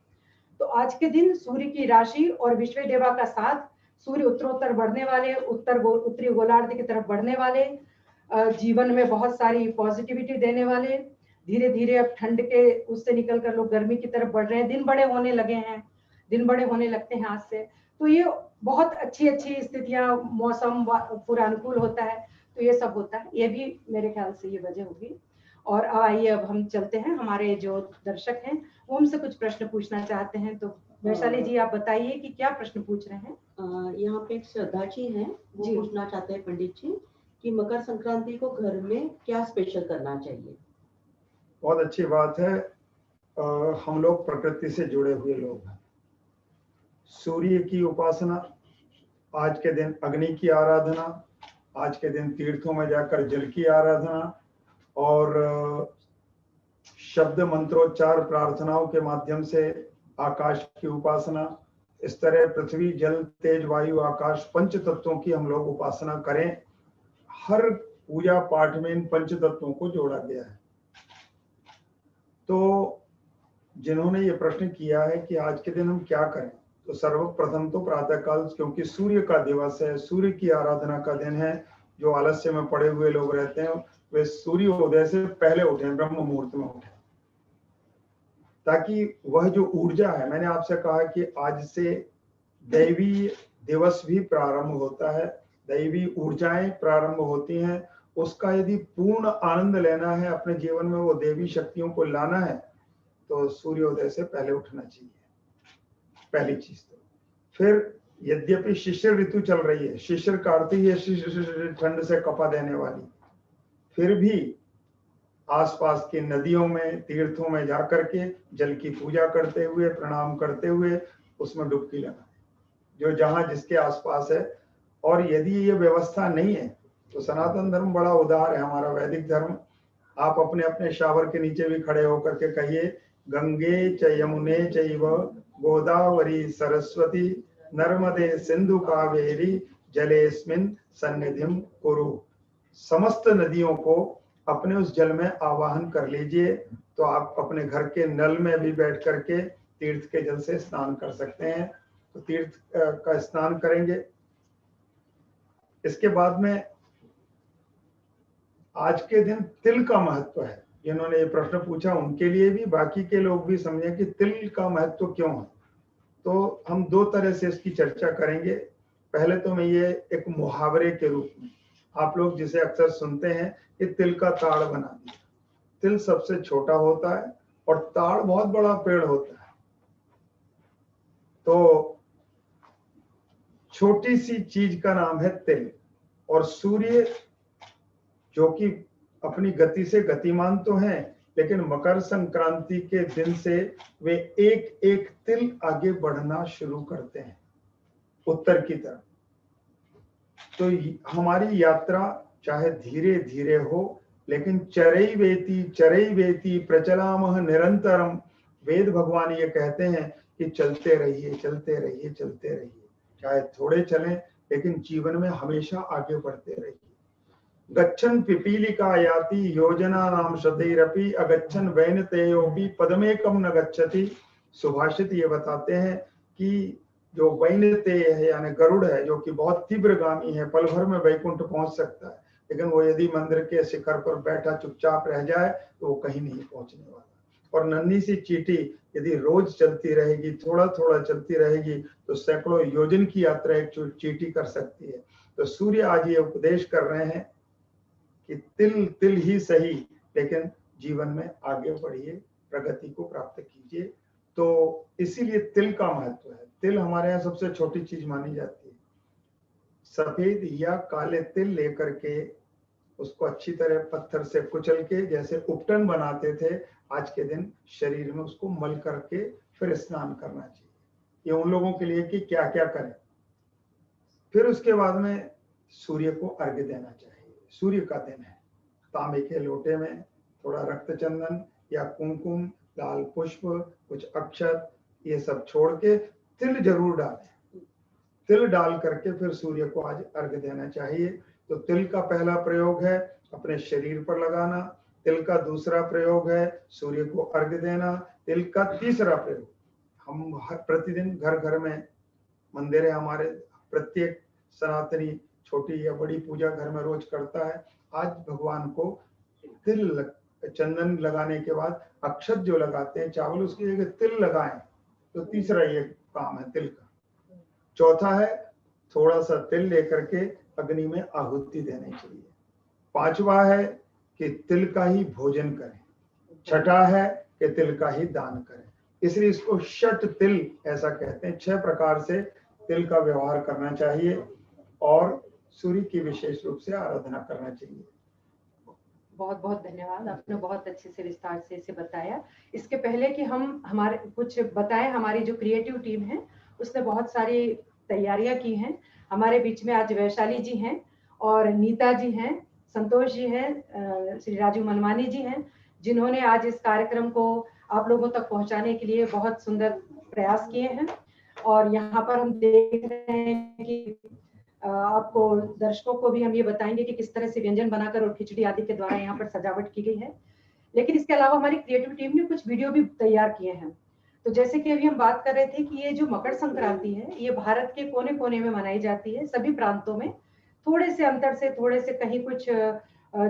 तो आज के दिन सूर्य की राशि और विश्व देवा का साथ, सूर्य उत्तरोत्तर बढ़ने वाले, उत्तरी गोलार्ध की तरफ बढ़ने वाले, जीवन में बहुत सारी पॉजिटिविटी देने वाले, धीरे धीरे अब ठंड के उससे निकलकर लोग गर्मी की तरफ बढ़ रहे हैं, दिन बड़े होने लगे हैं, दिन बड़े होने लगते हैं आज से। तो ये बहुत अच्छी स्थितियां, मौसम पूरा अनुकूल होता है, तो ये सब होता है। ये भी मेरे ख्याल से ये वजह होगी। और आइए अब हम चलते हैं, हमारे जो दर्शक हैं वो हमसे कुछ प्रश्न पूछना चाहते हैं। तो वैशाली जी आप बताइए कि क्या प्रश्न पूछ रहे हैं। यहाँ पे एक श्रद्धा जी हैं, वो पूछना चाहते हैं पंडित जी कि मकर संक्रांति को घर में क्या स्पेशल करना चाहिए। बहुत अच्छी बात है। हम लोग प्रकृति से जुड़े हुए लोग हैं। सूर्य की उपासना, आज के दिन अग्नि की आराधना, आज के दिन तीर्थों में जाकर जल की आराधना और शब्द मंत्रोच्चार प्रार्थनाओं के माध्यम से आकाश की उपासना, इस तरह पृथ्वी जल तेज वायु आकाश पंच तत्वों की हम लोग उपासना करें। हर पूजा पाठ में इन पंच तत्वों को जोड़ा गया है। तो जिन्होंने ये प्रश्न किया है कि आज के दिन हम क्या करें, तो सर्वप्रथम तो प्रातःकाल, क्योंकि सूर्य का दिवस है, सूर्य की आराधना का दिन है। जो आलस्य में पड़े हुए लोग रहते हैं वे सूर्योदय से पहले उठें, ब्रह्म मुहूर्त में उठें, ताकि वह जो ऊर्जा है, मैंने आपसे कहा कि आज से दैवी दिवस भी प्रारंभ होता है, दैवी ऊर्जाएं प्रारंभ होती हैं। उसका यदि पूर्ण आनंद लेना है, अपने जीवन में वो देवी शक्तियों को लाना है, तो सूर्योदय से पहले उठना चाहिए, पहली चीज। तो फिर यद्यपि शिशिर ऋतु चल रही है, शिशिर काटती है, शिशिर ठंड से कपा देने वाली, फिर भी आसपास की नदियों में, तीर्थों में जाकर के जल की पूजा करते हुए, प्रणाम करते हुए उसमें डुबकी लगाएं, जो जहां जिसके आसपास है। और यदि ये व्यवस्था नहीं है तो सनातन धर्म बड़ा उदार है, हमारा वैदिक धर्म। आप अपने अपने शावर के नीचे भी खड़े होकर के कहिए, गंगे च यमुने चैव गोदावरी सरस्वती नर्मदे सिंधु कावेरी जलेस्मिन् सन्निधिं कुरु। समस्त नदियों को अपने उस जल में आवाहन कर लीजिए। तो आप अपने घर के नल में भी बैठ करके तीर्थ के जल से स्नान कर सकते हैं, तो तीर्थ का स्नान करेंगे। इसके बाद में आज के दिन तिल का महत्व है। जिन्होंने ये प्रश्न पूछा उनके लिए भी, बाकी के लोग भी समझें कि तिल का महत्व क्यों है। तो हम दो तरह से इसकी चर्चा करेंगे। पहले तो मैं ये एक मुहावरे के रूप में, आप लोग जिसे अक्सर सुनते हैं कि तिल का ताड़ बना दिया। तिल सबसे छोटा होता है और ताड़ बहुत बड़ा पेड़ होता है। तो छोटी सी चीज का नाम है तिल। और सूर्य जो कि अपनी गति से गतिमान तो हैं, लेकिन मकर संक्रांति के दिन से वे एक एक तिल आगे बढ़ना शुरू करते हैं उत्तर की तरफ। तो हमारी यात्रा चाहे धीरे धीरे हो, लेकिन चरैवेति प्रचलामः निरंतरम। वेद भगवान ये कहते हैं कि चलते रहिए, चलते रहिए, चलते रहिए। चाहे थोड़े चलें, लेकिन जीवन में हमेशा आगे बढ़ते रहिए। गच्छन् पिपीलिका याति योजना नाम शतैरपि अगच्छन् वैनतेयोपि पदमेकम न गच्छति। सुभाषित ये बताते हैं कि जो वैनतेय है यानी गरुड़ है, जो कि बहुत तीव्रगामी है, पल भर में वैकुंठ पहुंच सकता है, लेकिन वो यदि मंदिर के शिखर पर बैठा चुपचाप रह जाए तो वो कहीं नहीं पहुंचने वाला। और नन्ही सी चींटी यदि रोज चलती रहेगी, थोड़ा थोड़ा चलती रहेगी, तो सैकड़ों योजन की यात्रा एक चींटी कर सकती है। तो सूर्य आज ये उपदेश कर रहे हैं कि तिल तिल ही सही, लेकिन जीवन में आगे बढ़िए, प्रगति को प्राप्त कीजिए। तो इसीलिए तिल का महत्व है। तिल हमारे यहाँ सबसे छोटी चीज मानी जाती है। सफेद या काले तिल लेकर के उसको अच्छी तरह पत्थर से कुचल के जैसे उपटन बनाते थे, आज के दिन शरीर में उसको मल करके फिर स्नान करना चाहिए। ये उन लोगों के लिए कि क्या क्या करें। फिर उसके बाद में सूर्य को अर्घ्य देना चाहिए। सूर्य का दिन है, तांबे के लोटे में थोड़ा रक्त चंदन या कुमकुम, लाल पुष्प, कुछ अक्षत, ये सब छोड़ के तिल जरूर डालें। तिल डाल करके फिर सूर्य को आज अर्घ्य देना चाहिए। तो तिल का पहला प्रयोग है अपने शरीर पर लगाना, तिल का दूसरा प्रयोग है सूर्य को अर्घ्य देना, तिल का तीसरा प्रयोग हम प्रतिदिन घर घर में, मंदिर है हमारे, प्रत्येक सनातनी छोटी या बड़ी पूजा घर में रोज करता है। आज भगवान को तिल चंदन लगाने के बाद अक्षत जो लगाते हैं चावल, उसकी जगह तिल लगाएं। तो तीसरा ये काम है तिल का। चौथा है थोड़ा सा तिल लेकर के अग्नि में आहुति देनी चाहिए। पांचवा है कि तिल का ही भोजन करें। छठा है कि तिल का ही दान करें। इसलिए इसको षट तिल ऐसा कहते हैं। 6 प्रकार से तिल का व्यवहार करना चाहिए और सूर्य की विशेष रूप से आराधना करना चाहिए। बहुत बहुत धन्यवाद, आपने बहुत अच्छे से विस्तार से इसे बताया। इसके पहले कि हम हमारे कुछ बताएं, हमारी जो क्रिएटिव टीम है उसने बहुत सारी तैयारियां की हैं। हमारे बीच में आज वैशाली जी हैं और नीता जी हैं, संतोष जी हैं, श्री राजू मनमानी जी हैं, जिन्होंने आज इस कार्यक्रम को आप लोगों तक पहुंचाने के लिए बहुत सुंदर प्रयास किए हैं। और यहाँ पर हम देख रहे हैं कि आपको दर्शकों को भी हम ये बताएंगे कि किस तरह से व्यंजन बनाकर और खिचड़ी आदि के द्वारा यहाँ पर सजावट की गई है। लेकिन इसके अलावा हमारी क्रिएटिव टीम ने कुछ वीडियो भी तैयार किए हैं। तो जैसे कि अभी हम बात कर रहे थे कि ये जो मकर संक्रांति है ये भारत के कोने कोने में मनाई जाती है, सभी प्रांतों में। थोड़े से अंतर से, थोड़े से कहीं कुछ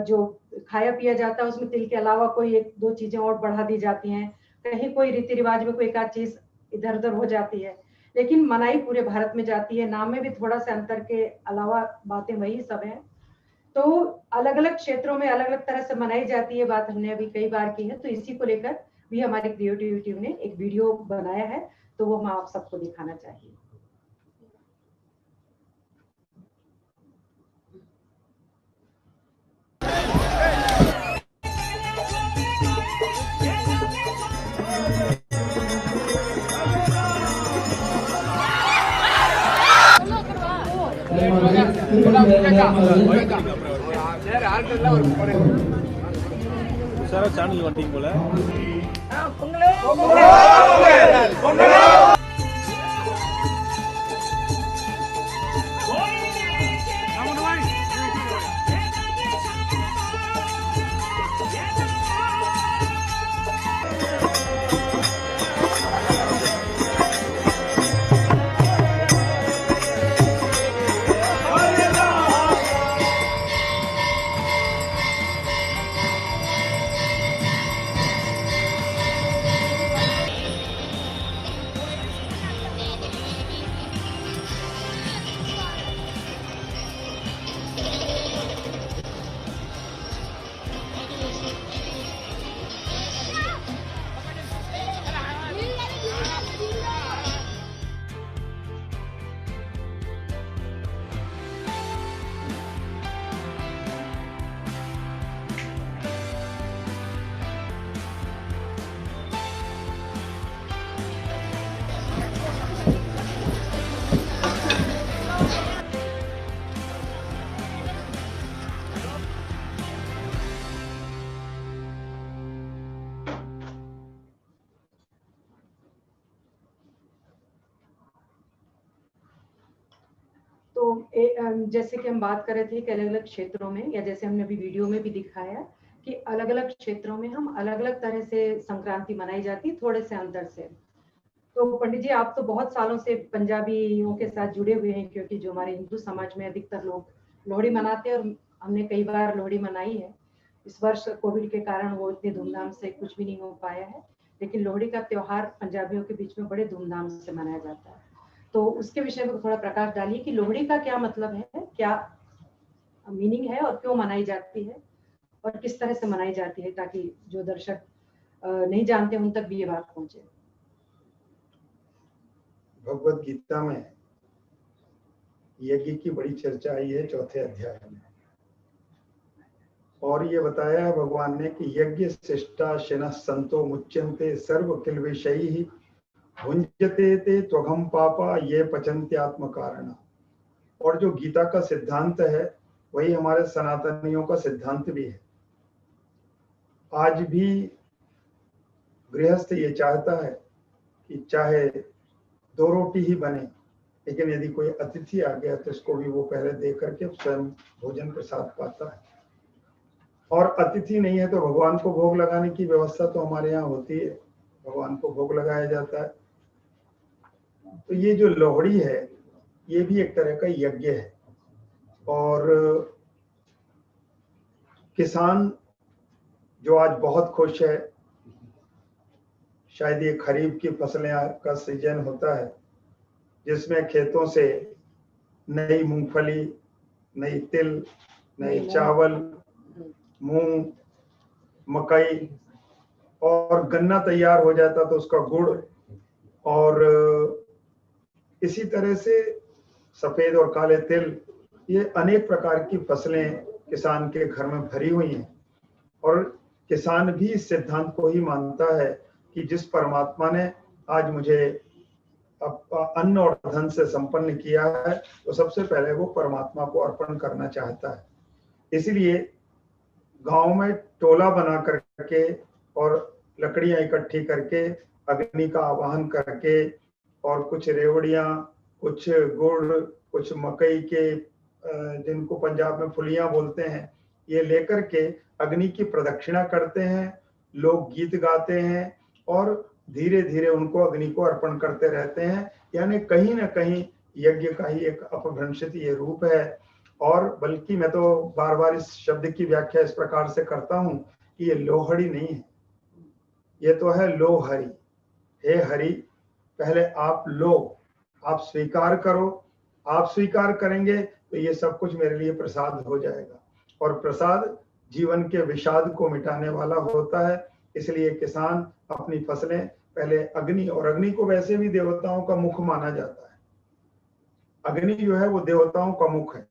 जो खाया पिया जाता है उसमें तिल के अलावा कोई 1-2 चीजें और बढ़ा दी जाती हैं, कहीं कोई रीति रिवाज में कोई एक आध चीज इधर उधर हो जाती है, लेकिन मनाई पूरे भारत में जाती है। नाम में भी थोड़ा सा अंतर के अलावा बातें वही सब है। तो अलग अलग क्षेत्रों में अलग अलग तरह से मनाई जाती है, बात हमने अभी कई बार की है। तो इसी को लेकर भी हमारी क्रिएटिव टीम ने एक वीडियो बनाया है, तो वो हम आप सबको दिखाना चाहिए। சார் சேனல் வந்துட்டீங்க போல. जैसे कि हम बात कर रहे थे कि अलग अलग क्षेत्रों में, या जैसे हमने अभी वीडियो में भी दिखाया कि अलग अलग क्षेत्रों में हम अलग अलग तरह से संक्रांति मनाई जाती है, थोड़े से अंतर से। तो पंडित जी, आप तो बहुत सालों से पंजाबियों के साथ जुड़े हुए हैं, क्योंकि जो हमारे हिंदू समाज में अधिकतर लोग लोहड़ी मनाते हैं, और हमने कई बार लोहड़ी मनाई है। इस वर्ष कोविड के कारण वो इतने धूमधाम से कुछ भी नहीं हो पाया है, लेकिन लोहड़ी का त्योहार पंजाबियों के बीच में बड़े धूमधाम से मनाया जाता है। तो उसके विषय में थोड़ा प्रकाश डालिए कि लोहड़ी का क्या मतलब है, क्या मीनिंग है, और क्यों मनाई जाती है, और किस तरह से मनाई जाती है, ताकि जो दर्शक नहीं जानते उन तक भी ये बात पहुंचे। भगवत गीता में यज्ञ की बड़ी चर्चा आई है 4थे अध्याय में, और ये बताया है भगवान ने कि यज्ञ शिष्टा शिनः संतो मुच्यन्ते सर्व किल विषयी भुंजते ते त्वघम पापा ये पचन्त्यात्म कारण। और जो गीता का सिद्धांत है वही हमारे सनातनियों का सिद्धांत भी है। आज भी गृहस्थ ये चाहता है कि चाहे 2 रोटी ही बने, लेकिन यदि कोई अतिथि आ गया तो इसको भी वो पहले दे करके स्वयं भोजन प्रसाद पाता है। और अतिथि नहीं है तो भगवान को भोग लगाने की व्यवस्था तो हमारे यहाँ होती है, भगवान को भोग लगाया जाता है। तो ये जो लोहड़ी है ये भी एक तरह का यज्ञ है। और किसान जो आज बहुत खुश है, शायद ये खरीफ की फसलें का सीजन होता है जिसमें खेतों से नई मूंगफली, नई तिल, नई चावल, मूंग, मकई और गन्ना तैयार हो जाता तो उसका गुड़, और इसी तरह से सफेद और काले तिल, ये अनेक प्रकार की फसलें किसान के घर में भरी हुई हैं। और किसान भी इस सिद्धांत को ही मानता है कि जिस परमात्मा ने आज मुझे अन्न और धन से संपन्न किया है, तो सबसे पहले वो परमात्मा को अर्पण करना चाहता है। इसलिए गांव में टोला बना करके और लकड़ियां इकट्ठी करके अग्नि का आवाहन करके और कुछ रेवड़ियां, कुछ गुड़, कुछ मकई के जिनको पंजाब में फुलियां बोलते हैं, ये लेकर के अग्नि की प्रदक्षिणा करते हैं, लोग गीत गाते हैं और धीरे धीरे उनको अग्नि को अर्पण करते रहते हैं। यानी कहीं ना कहीं यज्ञ का ही एक अपभ्रंशित ये रूप है। और बल्कि मैं तो बार बार इस शब्द की व्याख्या इस प्रकार से करता हूं कि ये लोहड़ी नहीं है, ये तो है लो हरि। हे हरि, पहले आप लो, आप स्वीकार करो, आप स्वीकार करेंगे तो ये सब कुछ मेरे लिए प्रसाद हो जाएगा। और प्रसाद जीवन के विषाद को मिटाने वाला होता है। इसलिए किसान अपनी फसलें पहले अग्नि, और अग्नि को वैसे भी देवताओं का मुख माना जाता है। अग्नि जो है वो देवताओं का मुख है।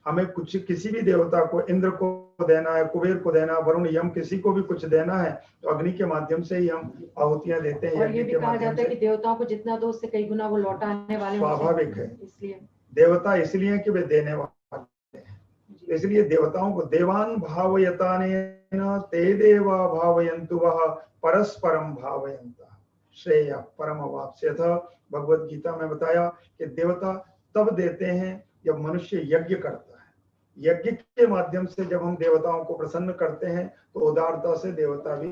हमें कुछ किसी भी देवता को, इंद्र को देना है, कुबेर को देना, वरुण, यम, किसी को भी कुछ देना है तो अग्नि के माध्यम से ही हम आहुतियां देते हैं। और ये भी कहा जाता है कि देवताओं को जितना दो उससे कई गुना वो लौटाने वाले स्वाभाविक है। इसलिए देवता इसलिए कि वे देने वाले हैं, इसलिए देवताओं को देवान भावयतानेन ते देवा भावयन्तु वः परस्परम भावयन्तः श्रेय परमवाप्स्यथ। भगवत गीता में बताया कि देवता तब देते हैं जब मनुष्य यज्ञ करता है। यज्ञ के माध्यम से जब हम देवताओं को प्रसन्न करते हैं तो उदारता से देवता भी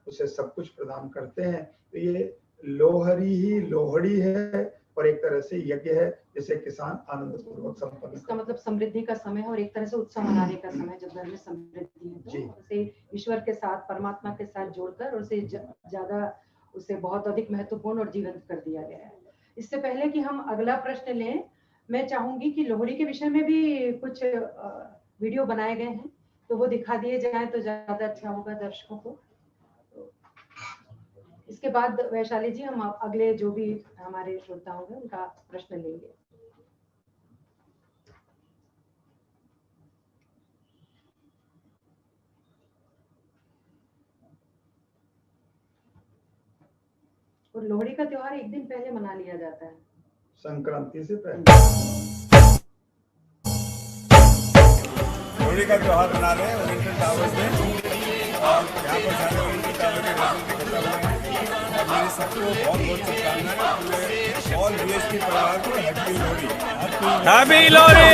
उसे सब कुछ प्रदान करते हैं। तो ये लोहरी ही लोहड़ी है और एक तरह से यज्ञ है जिसे किसान आनंद पूर्वक संपन्न। इसका मतलब समृद्धि का समय है और एक तरह से उत्सव मनाने का समय, जब घर में समृद्धि है तो उसे ईश्वर के साथ, परमात्मा के साथ जोड़कर उसे ज्यादा, उसे बहुत अधिक महत्वपूर्ण और जीवंत कर दिया गया है। इससे पहले कि हम अगला प्रश्न लें, मैं चाहूंगी कि लोहड़ी के विषय में भी कुछ वीडियो बनाए गए हैं तो वो दिखा दिए जाए तो ज्यादा अच्छा होगा दर्शकों को। इसके बाद वैशाली जी हम अगले जो भी हमारे श्रोता होंगे उनका प्रश्न लेंगे। और लोहड़ी का त्योहार एक दिन पहले मना लिया जाता है, संक्रांति से पहले। लोहड़ी का त्योहार मना रहे हैं ओरिएंटल टावर्स में, और यहाँ पर सारे ओरिएंटल टावर के रेजिडेंट इकट्ठा हुए हैं। और मेरी सबको बहुत बहुत शुभकामनाएं। ऑल बीएचपी परिवार को हैप्पी लोहड़ी। हैप्पी लोहड़ी।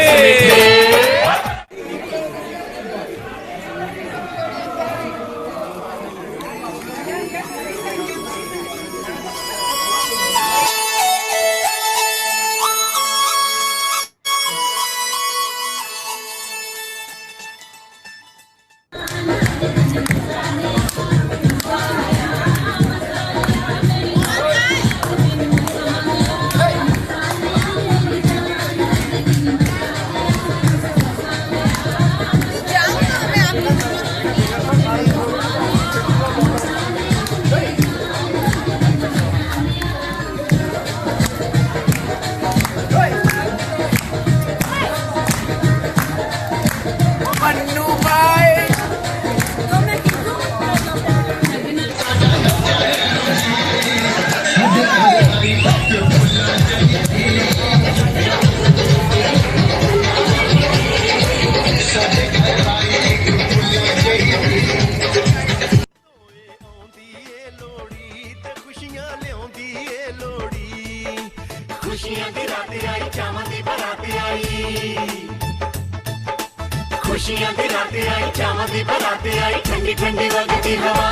खुशियां दी रात आई, चावां दी बरात आई, ठंडी ठंडी वगदी हवा।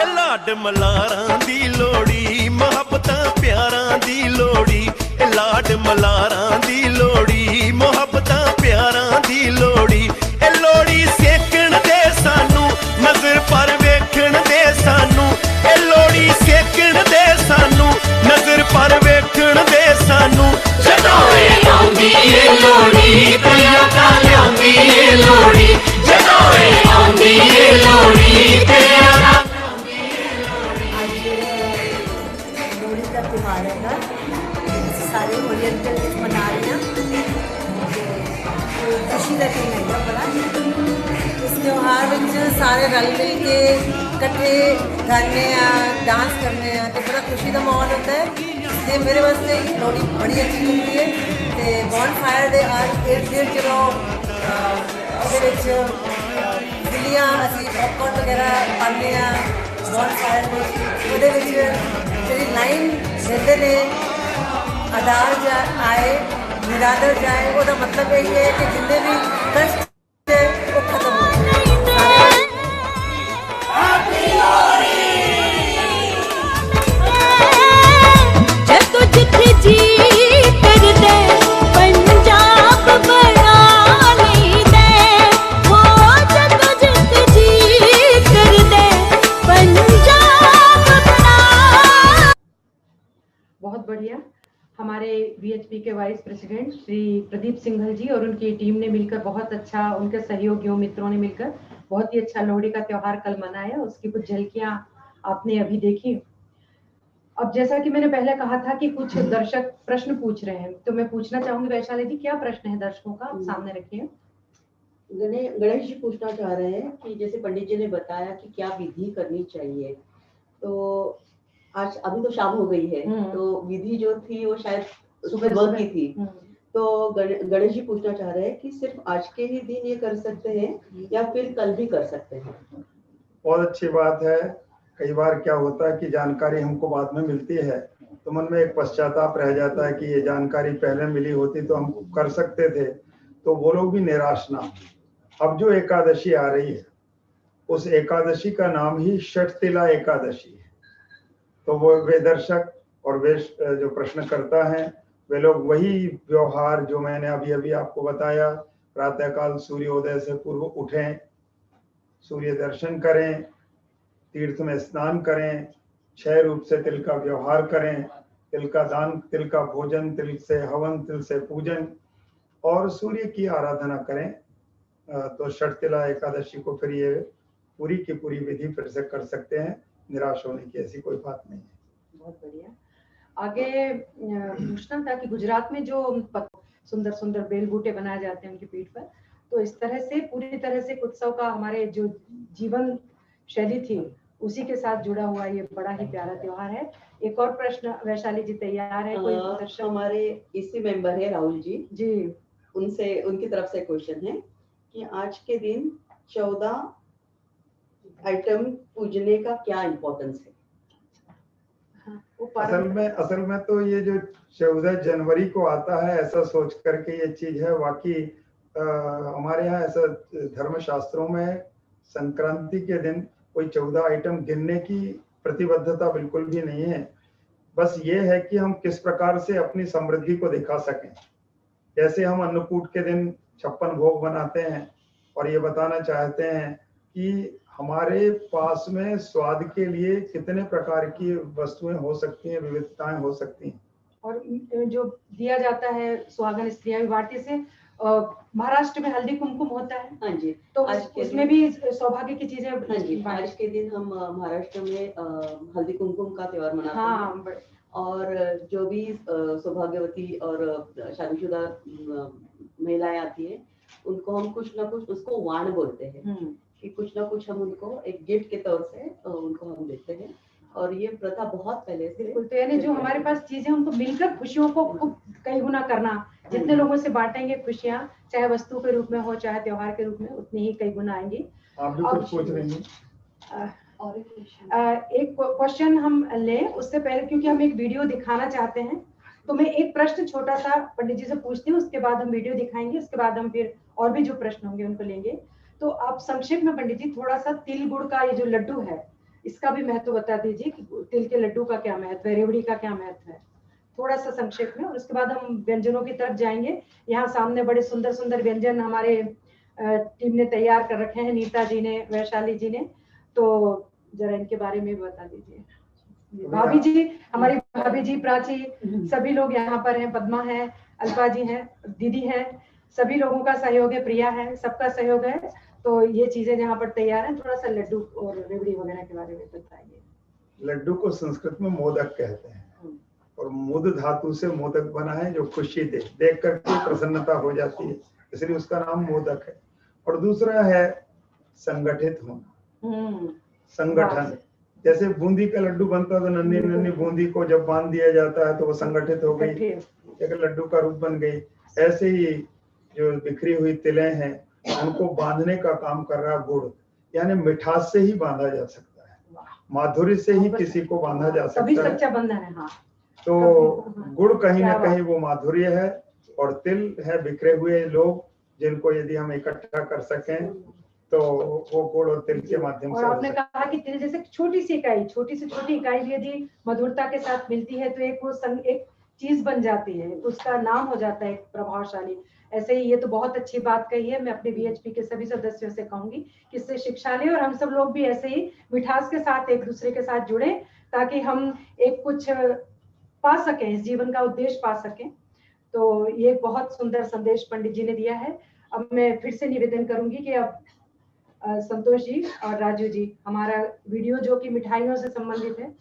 लाड मलारां दी लोड़ी, मोहब्बतां प्यारां दी लोड़ी। लाड मलारां दी लोड़ी, मोहब्बतां प्यारां दी लोड़ी। ए लोड़ी सेकण दे सानू, नजर पर वेखण दे सानू। ए लोड़ी सेकण दे सानू, नजर पर वेखण दे सानू। जदों ए आउंदी ए लोड़ी, तैयां का लिआउंदी ए लोड़ी। जदों ए आउंदी ए लोड़ी, तैयां का लिआउंदी ए लोड़ी। लोहड़ी का त्योहार है, सारे ओरिएंटल मना रहे हैं। खुशी का दिन है बड़ा। इस त्योहार में सारे रल मिल के इकट्ठे करने डांस करने तो बड़ा खुशी का माहौल होता है। इसलिए मेरे वास्ते लोहड़ी बड़ी अच्छी होती है। तो बॉन फायर दे इर्द गिर्द जो बिल्लियाँ असी पॉपकॉर्न वगैरह पाने बॉन फायर में जी लाइन देते ने आधार आए निरादर जाए। वो मतलब यही है कि जितने भी कष्ट है वो खत्म हो जाए। जी कर दे पंजाब बना ली दे, वो जद जी कर दे पंजाब बना। बहुत बढ़िया। हमारे वीएचपी के वाइस प्रेसिडेंट श्री प्रदीप सिंघल जी और उनकी टीम ने मिलकर बहुत अच्छा, उनके सहयोगियों मित्रों ने मिलकर बहुत ही अच्छा लोहड़ी का त्योहार कल मनाया। उसकी कुछ झलकियां आपने अभी देखी। अब जैसा कि मैंने पहले कहा था कि कुछ दर्शक प्रश्न पूछ रहे हैं, तो मैं पूछना चाहूंगी वैशाली जी, क्या प्रश्न है दर्शकों का, आप सामने रखिए। गणेश जी पूछना चाह रहे हैं कि जैसे पंडित जी ने बताया कि क्या विधि करनी चाहिए, तो आज अभी तो शाम हो गई है, तो विधि जो थी वो शायद सुबह की थी, तो गणेश जी पूछना चाह रहे हैं कि सिर्फ आज के ही दिन ये कर सकते हैं या फिर कल भी कर सकते हैं? बहुत अच्छी बात है। कई बार क्या होता है कि जानकारी हमको बाद में मिलती है तो मन में एक पश्चाताप रह जाता है कि ये जानकारी पहले मिली होती तो हम कर सकते थे, तो वो लोग भी निराश ना। अब जो एकादशी आ रही है उस एकादशी का नाम ही षटतिला एकादशी है। तो वो वे दर्शक और वे जो प्रश्न करता है वे लोग वही व्यवहार जो मैंने अभी अभी आपको बताया, प्रातःकाल सूर्योदय से पूर्व उठें, सूर्य दर्शन करें, तीर्थ में स्नान करें, 6 रूप से तिल का व्यवहार करें, तिल का दान, तिल का भोजन, तिल से हवन, तिल से पूजन और सूर्य की आराधना करें, तो षटतिला एकादशी को फिर ये पूरी की पूरी विधि फिर से कर सकते हैं। निराश होने की ऐसी कोई बात नहीं है। बहुत बढ़िया। आगे पूछना था कि गुजरात में जो सुंदर सुंदर बेल बूटे बनाए जाते हैं उनकी पीठ पर, तो इस तरह से पूरी तरह से उत्सव का हमारे जो जीवन शैली थी उसी के साथ जुड़ा हुआ ये बड़ा ही प्यारा त्योहार है। एक और प्रश्न वैशाली जी तैयार है? कोई दर्शक हमारे इसी मेंबर है राहुल जी जी, उनसे उनकी तरफ से क्वेश्चन है कि आज के दिन 14 आइटम पूजने का क्या इम्पोर्टेंस है? असल में तो ये जो 14 जनवरी को आता है ऐसा सोच करके ये चीज है, बाकी हमारे यहाँ ऐसा धर्मशास्त्रों में संक्रांति के दिन कोई 14 आइटम गिनने की प्रतिबद्धता बिल्कुल भी नहीं है। बस ये है कि हम किस प्रकार से अपनी समृद्धि को दिखा सकें। जैसे हम अन्नकूट के दिन 56 भोग बनाते हैं और ये बताना चाहते हैं कि हमारे पास में स्वाद के लिए कितने प्रकार की वस्तुएं हो सकती हैं, विविधताएं हो सकती हैं। और जो दिया जाता है सुहागन स्त्रियां भी बांटती से, महाराष्ट्र में हल्दी कुमकुम होता है। हाँ जी, तो उसमें भी सौभाग्य की चीजें। हाँ जी, आज के दिन हम महाराष्ट्र में हल्दी कुमकुम का त्योहार मनाते हैं और जो भी सौभाग्यवती और शादीशुदा महिलाएं आती है उनको हम कुछ ना कुछ, उसको वाण बोलते हैं कि कुछ ना कुछ हम उनको एक गिफ्ट के तौर से उनको हम देते हैं और ये प्रथा बहुत पहले से। बिल्कुल, तो यानी जो हमारे पास चीजें उनको मिलकर खुशियों को कई गुना करना, जितने लोगों से बांटेंगे खुशियां, चाहे वस्तु के रूप में हो चाहे त्योहार के रूप में, उतनी ही कई गुना आएंगी। आप भी कुछ पूछ रही हैं? एक क्वेश्चन हम लें उससे पहले, क्योंकि हम एक वीडियो दिखाना चाहते हैं, तो मैं एक प्रश्न छोटा सा पंडित जी से पूछती हूँ, उसके बाद हम वीडियो दिखाएंगे, उसके बाद हम फिर और भी जो प्रश्न होंगे उनको लेंगे। तो आप संक्षेप में पंडित जी थोड़ा सा तिल गुड़ का ये जो लड्डू है इसका भी महत्व बता दीजिए कि तिल के लड्डू का क्या महत्व है, रेवड़ी का क्या महत्व है, थोड़ा सा संक्षेप में, और उसके बाद हम व्यंजनों की तरफ जाएंगे। यहाँ सामने बड़े सुंदर सुंदर व्यंजन हमारे टीम ने तैयार कर रखे हैं, नीता जी ने, वैशाली जी ने, तो जरा इनके बारे में बता दीजिए। भाभी जी, हमारी भाभी जी प्राची, सभी लोग यहाँ पर हैं, पद्मा है, अल्पा जी हैं, दीदी हैं, सभी लोगों का सहयोग है, प्रिया है, सबका सहयोग है। तो ये चीजें जहाँ पर तैयार हैं, थोड़ा सा लड्डू और रेवड़ी वगैरह के बारे में बताइए। लड्डू को संस्कृत में मोदक कहते हैं और मुद धातु से मोदक बना है जो खुशी दे, देख करके प्रसन्नता हो जाती है, इसलिए उसका नाम मोदक है। और दूसरा है संगठित होना, संगठन। जैसे बूंदी का लड्डू बनता है तो नन्ही नन्ही बूंदी को जब बांध दिया जाता है तो वो संगठित हो गई, एक लड्डू का रूप बन गई। ऐसे ही जो बिखरी हुई तिलें हैं उनको बांधने का काम कर रहा गुड़, यानी मिठास से ही बांधा जा सकता है, माधुर्य से ही किसी को बांधा जा सकता है। सच्चा बंधन है। हाँ, तो गुड़ कहीं ना कहीं वो माधुर्य है और तिल है बिखरे हुए लोग, जिनको यदि हम इकट्ठा कर सकें तो वो गुड़ और तिल के माध्यम से। और आपने कहा कि तिल जैसे छोटी सी इकाई, छोटी से छोटी इकाई भी यदि मधुरता के साथ मिलती है तो एक वो एक चीज बन जाती है, उसका नाम हो जाता है प्रभावशाली। ऐसे ही ये तो बहुत अच्छी बात कही है, मैं अपने बीएचपी के सभी सदस्यों से कहूंगी कि इससे शिक्षा लें और हम सब लोग भी ऐसे ही मिठास के साथ एक दूसरे के साथ जुड़े, ताकि हम एक कुछ पा सकें, इस जीवन का उद्देश्य पा सकें। तो ये बहुत सुंदर संदेश पंडित जी ने दिया है। अब मैं फिर से निवेदन करूंगी कि अब संतोष जी और राजू जी, हमारा वीडियो जो कि मिठाइयों से संबंधित है।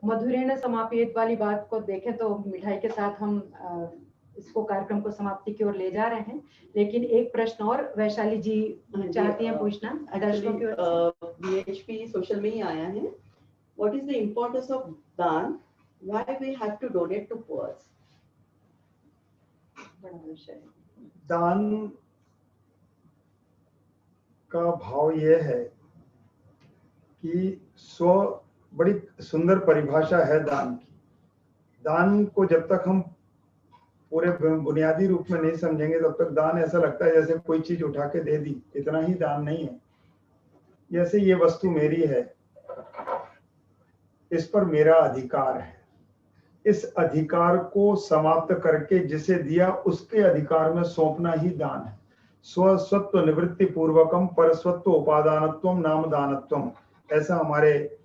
मधुरेण समाप्येत वाली बात को देखें तो मिठाई के साथ हम इसको कार्यक्रम को समाप्ति की ओर ले जा रहे हैं, लेकिन एक प्रश्न और वैशाली जी चाहती हैं पूछना दर्शकों की ओर से। बीएचपी सोशल में ही आया है, what is the importance of daan, why we have to donate to poors? बड़ा विषय है। दान का भाव यह है कि बड़ी सुंदर परिभाषा है दान की। दान को जब तक हम पूरे बुनियादी रूप में नहीं समझेंगे तब तक दान ऐसा लगता है जैसे कोई चीज उठा के दे दी, इतना ही दान नहीं है। जैसे ये वस्तु मेरी है, इस पर मेरा अधिकार है, इस अधिकार को समाप्त करके जिसे दिया उसके अधिकार में सौंपना ही दान है। स्वस्वत्व निवृत्ति पूर्वकम परस्वत्व उपादानत्वम नाम दानत्वम, ऐसा हमारे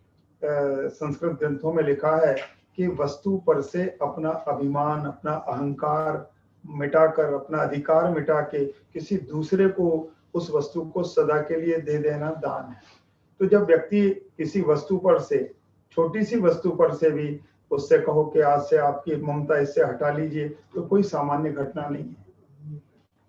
संस्कृत ग्रंथों में लिखा है कि वस्तु पर से अपना अभिमान, अपना अहंकार मिटाकर, अपना अधिकार मिटा के किसी दूसरे को उस वस्तु को सदा के लिए दे देना दान है। तो जब व्यक्ति किसी वस्तु पर से, छोटी सी वस्तु पर से भी उससे कहो कि आज से आपकी ममता इससे हटा लीजिए, तो कोई सामान्य घटना नहीं है।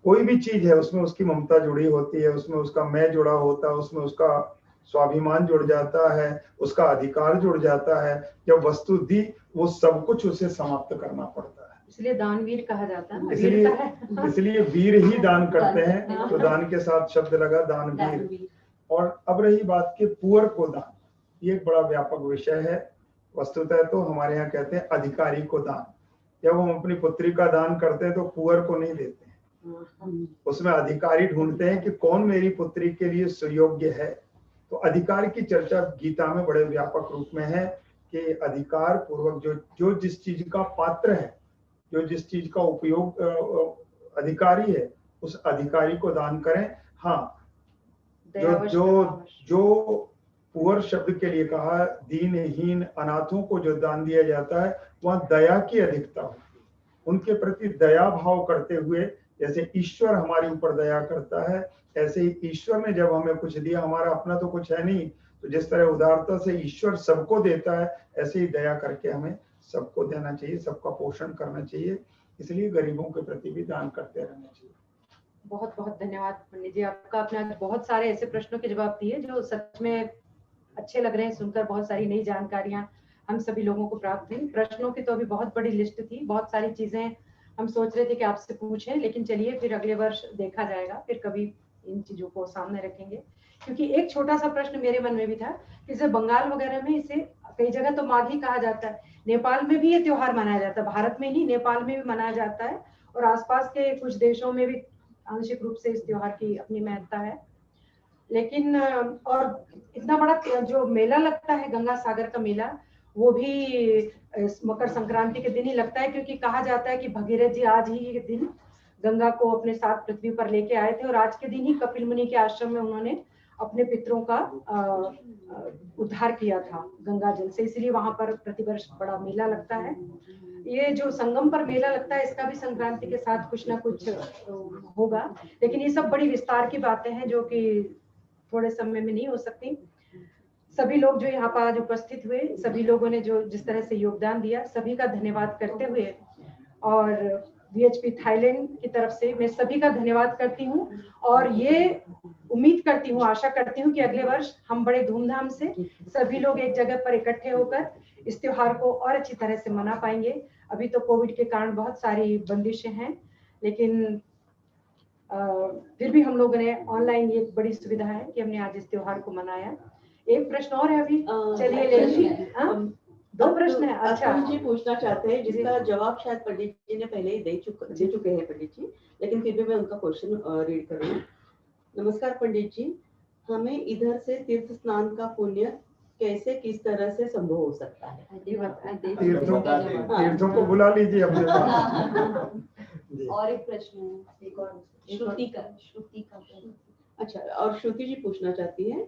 कोई भी चीज है उसमें उसकी ममता जुड़ी होती है, उसमें उसका मैं जुड़ा होता है, उसमें उसका स्वाभिमान जुड़ जाता है, उसका अधिकार जुड़ जाता है। जब वस्तु दी वो सब कुछ उसे समाप्त करना पड़ता है, इसलिए दानवीर कहा जाता है। इसलिए वीर ही दान करते हैं, तो दान के साथ शब्द लगा दानवीर। और अब रही बात के पुअर को दान, ये एक बड़ा व्यापक विषय है। वस्तुतः तो हमारे यहाँ कहते हैं अधिकारी को दान। जब हम अपनी पुत्री का दान करते हैं तो पुअर को नहीं देते हैं, उसमें अधिकारी ढूंढते हैं कि कौन मेरी पुत्री के लिए सुयोग्य है। तो अधिकार की चर्चा गीता में बड़े व्यापक रूप में है कि अधिकार पूर्वक जो जिस चीज का पात्र है, जो जिस चीज का उपयोग अधिकारी है, उस अधिकारी को दान करें। हाँ, जो पुअर शब्द के लिए कहा, दीनहीन अनाथों को जो दान दिया जाता है वहाँ दया की अधिकता होती है। उनके प्रति दया भाव करते हुए, जैसे ईश्वर हमारे ऊपर दया करता है, ऐसे ही ईश्वर ने जब हमें कुछ दिया, हमारा अपना तो कुछ है नहीं, तो जिस तरह उदारता से ईश्वर सबको देता है, ऐसे ही दया करके हमें सबको देना चाहिए, सबका पोषण करना चाहिए। इसलिए गरीबों के प्रति भी दान करते रहना चाहिए। बहुत बहुत धन्यवाद पंडित जी, आपका। आपने आज बहुत सारे ऐसे प्रश्नों के जवाब दिए जो सच में अच्छे लग रहे हैं सुनकर। बहुत सारी नई जानकारियां हम सभी लोगों को प्राप्त हुई। प्रश्नों की तो अभी बहुत बड़ी लिस्ट थी, बहुत सारी चीजें हम सोच रहे थे कि आपसे पूछें, लेकिन चलिए फिर अगले वर्ष देखा जाएगा, फिर कभी इन चीजों को सामने रखेंगे। क्योंकि एक छोटा सा प्रश्न मेरे मन में भी था कि जैसे बंगाल वगैरह में इसे कई जगह तो माघी कहा जाता है, नेपाल में भी ये त्योहार मनाया जाता है, भारत में ही नेपाल में भी मनाया जाता है, और आसपास के कुछ देशों में भी आंशिक रूप से इस त्योहार की अपनी महत्ता है। लेकिन और इतना बड़ा जो मेला लगता है गंगा सागर का मेला, वो भी मकर संक्रांति के दिन ही लगता है, क्योंकि कहा जाता है कि भगीरथ जी आज ही के दिन गंगा को अपने साथ पृथ्वी पर लेके आए थे, और आज के दिन ही कपिल मुनि के आश्रम में उन्होंने अपने पितरों का उद्धार किया था गंगा जल से, इसलिए वहां पर प्रतिवर्ष बड़ा मेला लगता है। ये जो संगम पर मेला लगता है, इसका भी संक्रांति के साथ कुछ ना कुछ होगा, लेकिन ये सब बड़ी विस्तार की बातें हैं जो कि थोड़े समय में नहीं हो सकती। सभी लोग जो यहाँ पर आज उपस्थित हुए, सभी लोगों ने जो जिस तरह से योगदान दिया, सभी का धन्यवाद करते हुए, और VHP थाईलैंड की तरफ से मैं सभी का धन्यवाद करती हूँ, और ये उम्मीद करती हूँ, आशा करती हूँ कि अगले वर्ष हम बड़े धूमधाम से सभी लोग एक जगह पर इकट्ठे होकर इस त्योहार को और अच्छी तरह से मना पाएंगे। अभी तो कोविड के कारण बहुत सारी बंदिशें हैं, लेकिन फिर भी हम लोगों ने ऑनलाइन ये बड़ी सुविधा है कि हमने आज इस त्योहार को मनाया। एक प्रश्न और है अभी, चलिए ले लीजिए। दो प्रश्न है। अच्छा, जी पूछना चाहते हैं जिसका जवाब शायद पंडित जी ने पहले ही दे चुके हैं पंडित जी, लेकिन फिर भी मैं उनका क्वेश्चन रीड करूँ। नमस्कार पंडित जी, हमें इधर से तीर्थ स्नान का पुण्य कैसे किस तरह से संभव हो सकता है? तीर्थों को बुला लीजिए अपने पास। और एक प्रश्न है, एक और श्रुति का अच्छा, और श्रुति जी पूछना चाहती है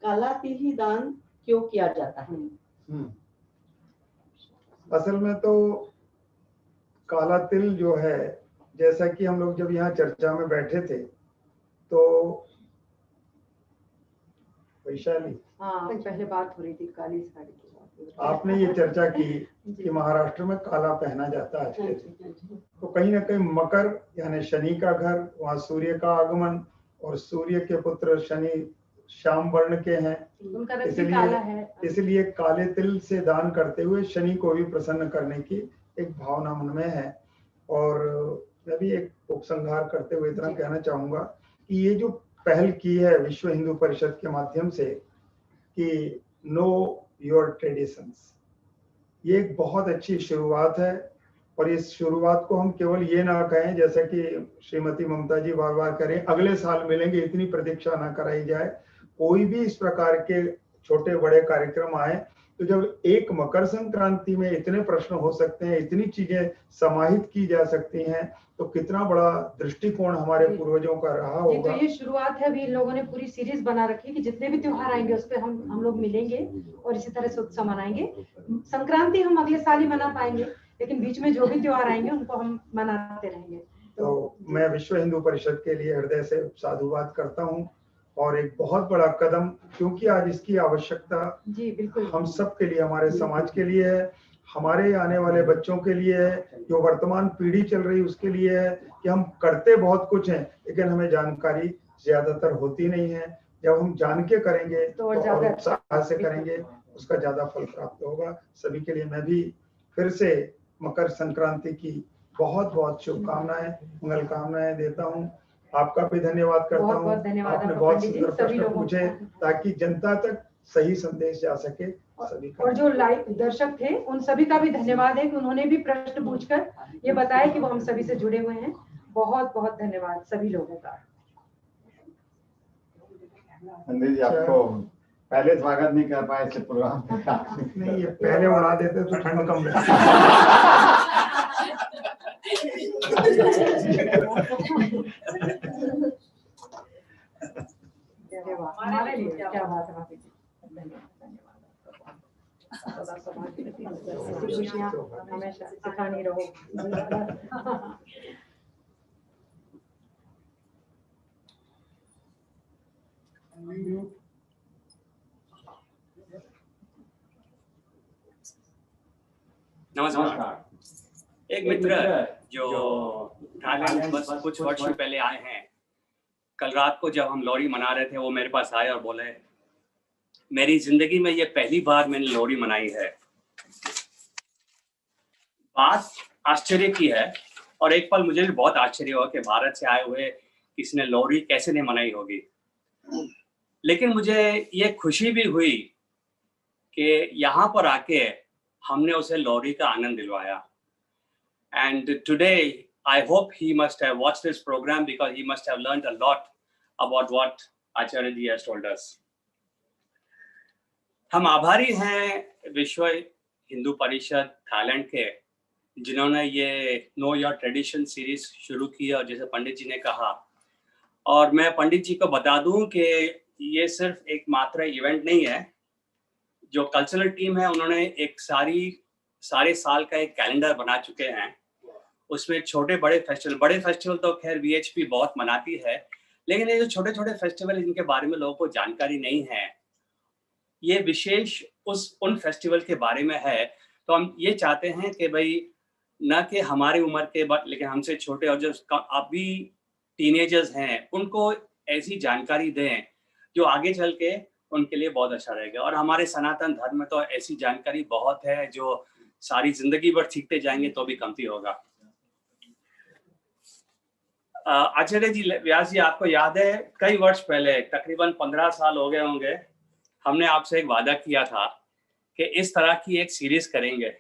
काला तिल दान क्यों किया जाता है? असल में तो काला तिल जो है, जैसा कि हम लोग जब यहाँ चर्चा में बैठे थे तो वैशाली, हाँ, पहले बात हो रही थी काली साड़ी की बात, आपने ये चर्चा की कि महाराष्ट्र में काला पहना जाता है, तो कहीं ना कहीं मकर यानी शनि का घर, वहाँ सूर्य का आगमन और सूर्य के पुत्र शनि श्याम वर्ण के हैं, उनका रंग काला है। इसलिए काले तिल से दान करते हुए शनि को भी प्रसन्न करने की एक भावना मन में है। और मैं भी एक उपसंहार करते हुए इतना कहना चाहूंगा कि ये जो पहल की है विश्व हिंदू परिषद के माध्यम से कि नो योर ट्रेडिशंस, ये एक बहुत अच्छी शुरुआत है। और इस शुरुआत को हम केवल ये ना कहें जैसा कि श्रीमती ममता जी बार बार करें अगले साल मिलेंगे, इतनी प्रतीक्षा ना कराई जाए। कोई भी इस प्रकार के छोटे बड़े कार्यक्रम आए तो जब एक मकर संक्रांति में इतने प्रश्न हो सकते हैं, इतनी चीजें समाहित की जा सकती हैं, तो कितना बड़ा दृष्टिकोण हमारे पूर्वजों का रहा होगा। तो ये शुरुआत है, अभी इन लोगों ने पूरी सीरीज बना रखी है कि जितने भी त्योहार आएंगे उस पर हम लोग मिलेंगे और इसी तरह से उत्सव मनाएंगे। संक्रांति हम अगले साल ही मना पाएंगे, लेकिन बीच में जो भी त्योहार आएंगे उनको हम मनाते रहेंगे। तो मैं विश्व हिंदू परिषद के लिए हृदय से साधुवाद करता हूँ और एक बहुत बड़ा कदम, क्योंकि आज इसकी आवश्यकता जी बिल्कुल हम सब के लिए, हमारे समाज के लिए है, हमारे आने वाले बच्चों के लिए है, जो वर्तमान पीढ़ी चल रही उसके लिए है कि हम करते बहुत कुछ हैं लेकिन हमें जानकारी ज्यादातर होती नहीं है। जब हम जान के करेंगे तो और उत्साह से करेंगे उसका ज्यादा फल प्राप्त होगा। सभी के लिए मैं भी फिर से मकर संक्रांति की बहुत बहुत शुभकामनाएं, मंगल कामनाएं देता हूँ। आपका भी धन्यवाद करता हूँ, आपने बहुत सुंदर प्रश्न पूछे ताकि जनता तक सही संदेश जा सके। सभी और जो लाइव दर्शक थे उन सभी का भी धन्यवाद है कि उन्होंने भी प्रश्न पूछकर ये बताया कि वो हम सभी से जुड़े हुए हैं। बहुत बहुत धन्यवाद सभी लोगों का। जी आपको पहले स्वागत नहीं कर पाए इसलिए प्रोग्राम नहीं, ये पहले उड़ा देते तो ठंड कम लगती। हमारे लिए क्या बात है, खुशियाँ हमेशा सिखानी रहो। नमस्कार। एक मित्र जो थाईलैंड बस कुछ वर्ष पहले आए हैं, कल रात को जब हम लोहड़ी मना रहे थे वो मेरे पास आए और बोले मेरी जिंदगी में ये पहली बार मैंने लोहड़ी मनाई है। बात आश्चर्य की है और एक पल मुझे भी बहुत आश्चर्य हुआ कि भारत से आए हुए किसी ने लोहड़ी कैसे नहीं मनाई होगी। लेकिन मुझे ये खुशी भी हुई कि यहाँ पर आके हमने उसे लोहड़ी का आनंद दिलवाया। And today, I hope he must have watched this program because he must have learned a lot about what Acharya ji has told us. हम आभारी हैं विश्व हिंदू परिषद थाईलैंड के, जिन्होंने ये नो योर ट्रेडिशन सीरीज शुरू की और जैसे पंडित जी ने कहा, और मैं पंडित जी को बता दूं कि ये सिर्फ एक मात्र इवेंट नहीं है। जो कल्चरल टीम है उन्होंने एक सारे साल का एक कैलेंडर बना चुके हैं। उसमें छोटे बड़े फेस्टिवल तो खैर VHP बहुत मनाती है, लेकिन ये जो छोटे छोटे फेस्टिवल इनके बारे में लोगों को जानकारी नहीं है। ये विशेष उन फेस्टिवल के बारे में है। तो हम ये चाहते हैं कि भाई न कि हमारी उम्र के लेकिन हमसे छोटे और जो अभी टीनेजर्स हैं उनको ऐसी जानकारी दें जो आगे चल के उनके लिए बहुत अच्छा रहेगा। और हमारे सनातन धर्म में तो ऐसी जानकारी बहुत है जो सारी जिंदगी भर सीखते जाएंगे तो भी कमती होगा। आचार्य जी, व्यास जी, आपको याद है कई वर्ष पहले, तकरीबन 15 साल हो गए होंगे, हमने आपसे एक वादा किया था कि इस तरह की एक सीरीज करेंगे।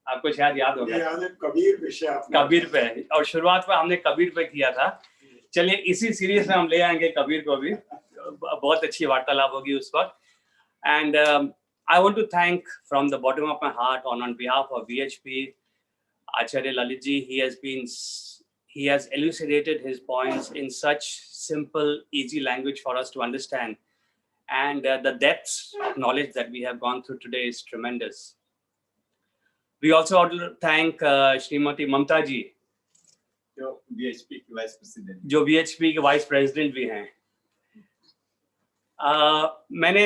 आपको शायद याद होगा, कबीर विषय, कबीर पे, और शुरुआत में हमने कबीर पे किया था। चलिए इसी सीरीज में हम ले आएंगे कबीर को भी, बहुत अच्छी वार्तालाप होगी उस वक्त। And I want to thank from the bottom of my heart on behalf of VHP Acharya Lalit ji. He has elucidated his points in such simple, easy language for us to understand, and the depths of knowledge that we have gone through today is tremendous. We also want to thank Srimati Mamta ji, जो VHP की vice president, जो VHP के vice president भी हैं। मैंने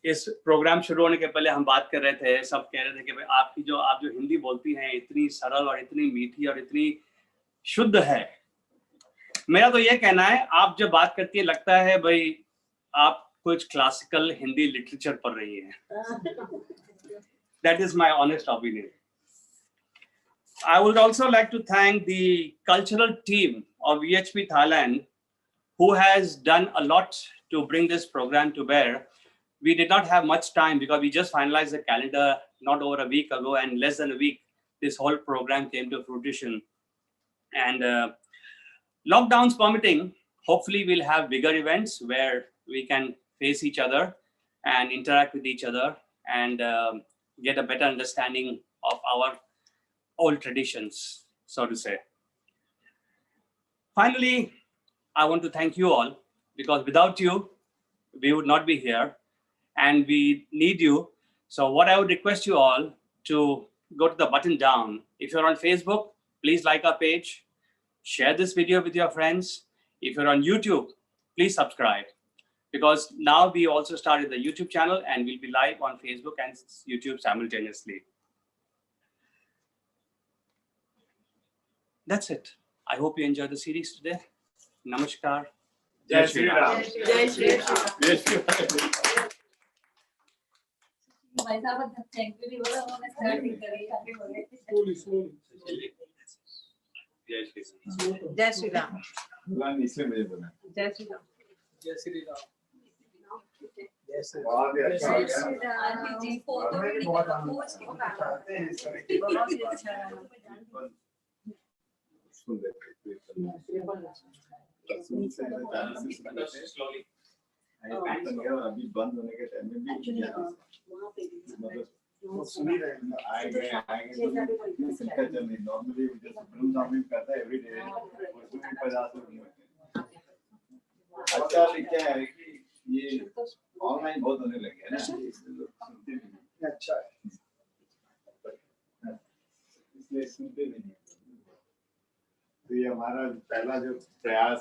इस programme शुरू होने के पहले हम बात कर रहे थे, सब कह रहे थे कि भाई आप जो हिंदी बोलती हैं इतनी सरल और इतनी मीठी और इतनी शुद्ध है। मेरा तो ये कहना है, आप जब बात करती है लगता है भाई आप कुछ क्लासिकल हिंदी लिटरेचर पढ़ रही हैं। That is my honest opinion. I would also like to thank the cultural team of VHP Thailand, who has done a lot to bring this program to bear. We did not have much time because we just finalized the calendar not over a week ago, and less than a week, this whole program came to fruition. And lockdowns permitting, hopefully we'll have bigger events where we can face each other and interact with each other and get a better understanding of our old traditions, so to say. Finally, I want to thank you all, because without you, we would not be here, and we need you. So what I would request you all to go to the button down. If you're on Facebook, please like our page, share this video with your friends. If you're on YouTube, please subscribe, because now we also started the YouTube channel and we'll be live on Facebook and YouTube simultaneously. That's it. I hope you enjoyed the series today. Namaskar. जय श्री राम। जय श्री राम। जय श्री राम। भाई साहब thank you बोला, उन्होंने starting करी, आगे बोले। जय श्री राम। जय श्री राम। बुलान इसलिए मुझे बोला। जय श्री राम। जय श्री राम। बहुत ही अच्छा हो गया। आरती जी फोटो भी बहुत निकालो, आनंद पोस्ट चाहते हैं इस तरह की बहुत ही अच्छा है। सुन लेते Slowly. अभी बंद होने के टाइम में भी मतलब वो सुन ही रहे हैं। आएंगे सिंपल चल नहीं, नॉर्मली जैसे फिल्म सामने करता है एवरीडे, उसमें 50 लोग नहीं होते। अच्छा क्या है कि ये ऑनलाइन बहुत होने लगे हैं ना, सुनते भी अच्छा है, इसलिए सुनते भी नहीं। तो ये हमारा पहला जो प्रयास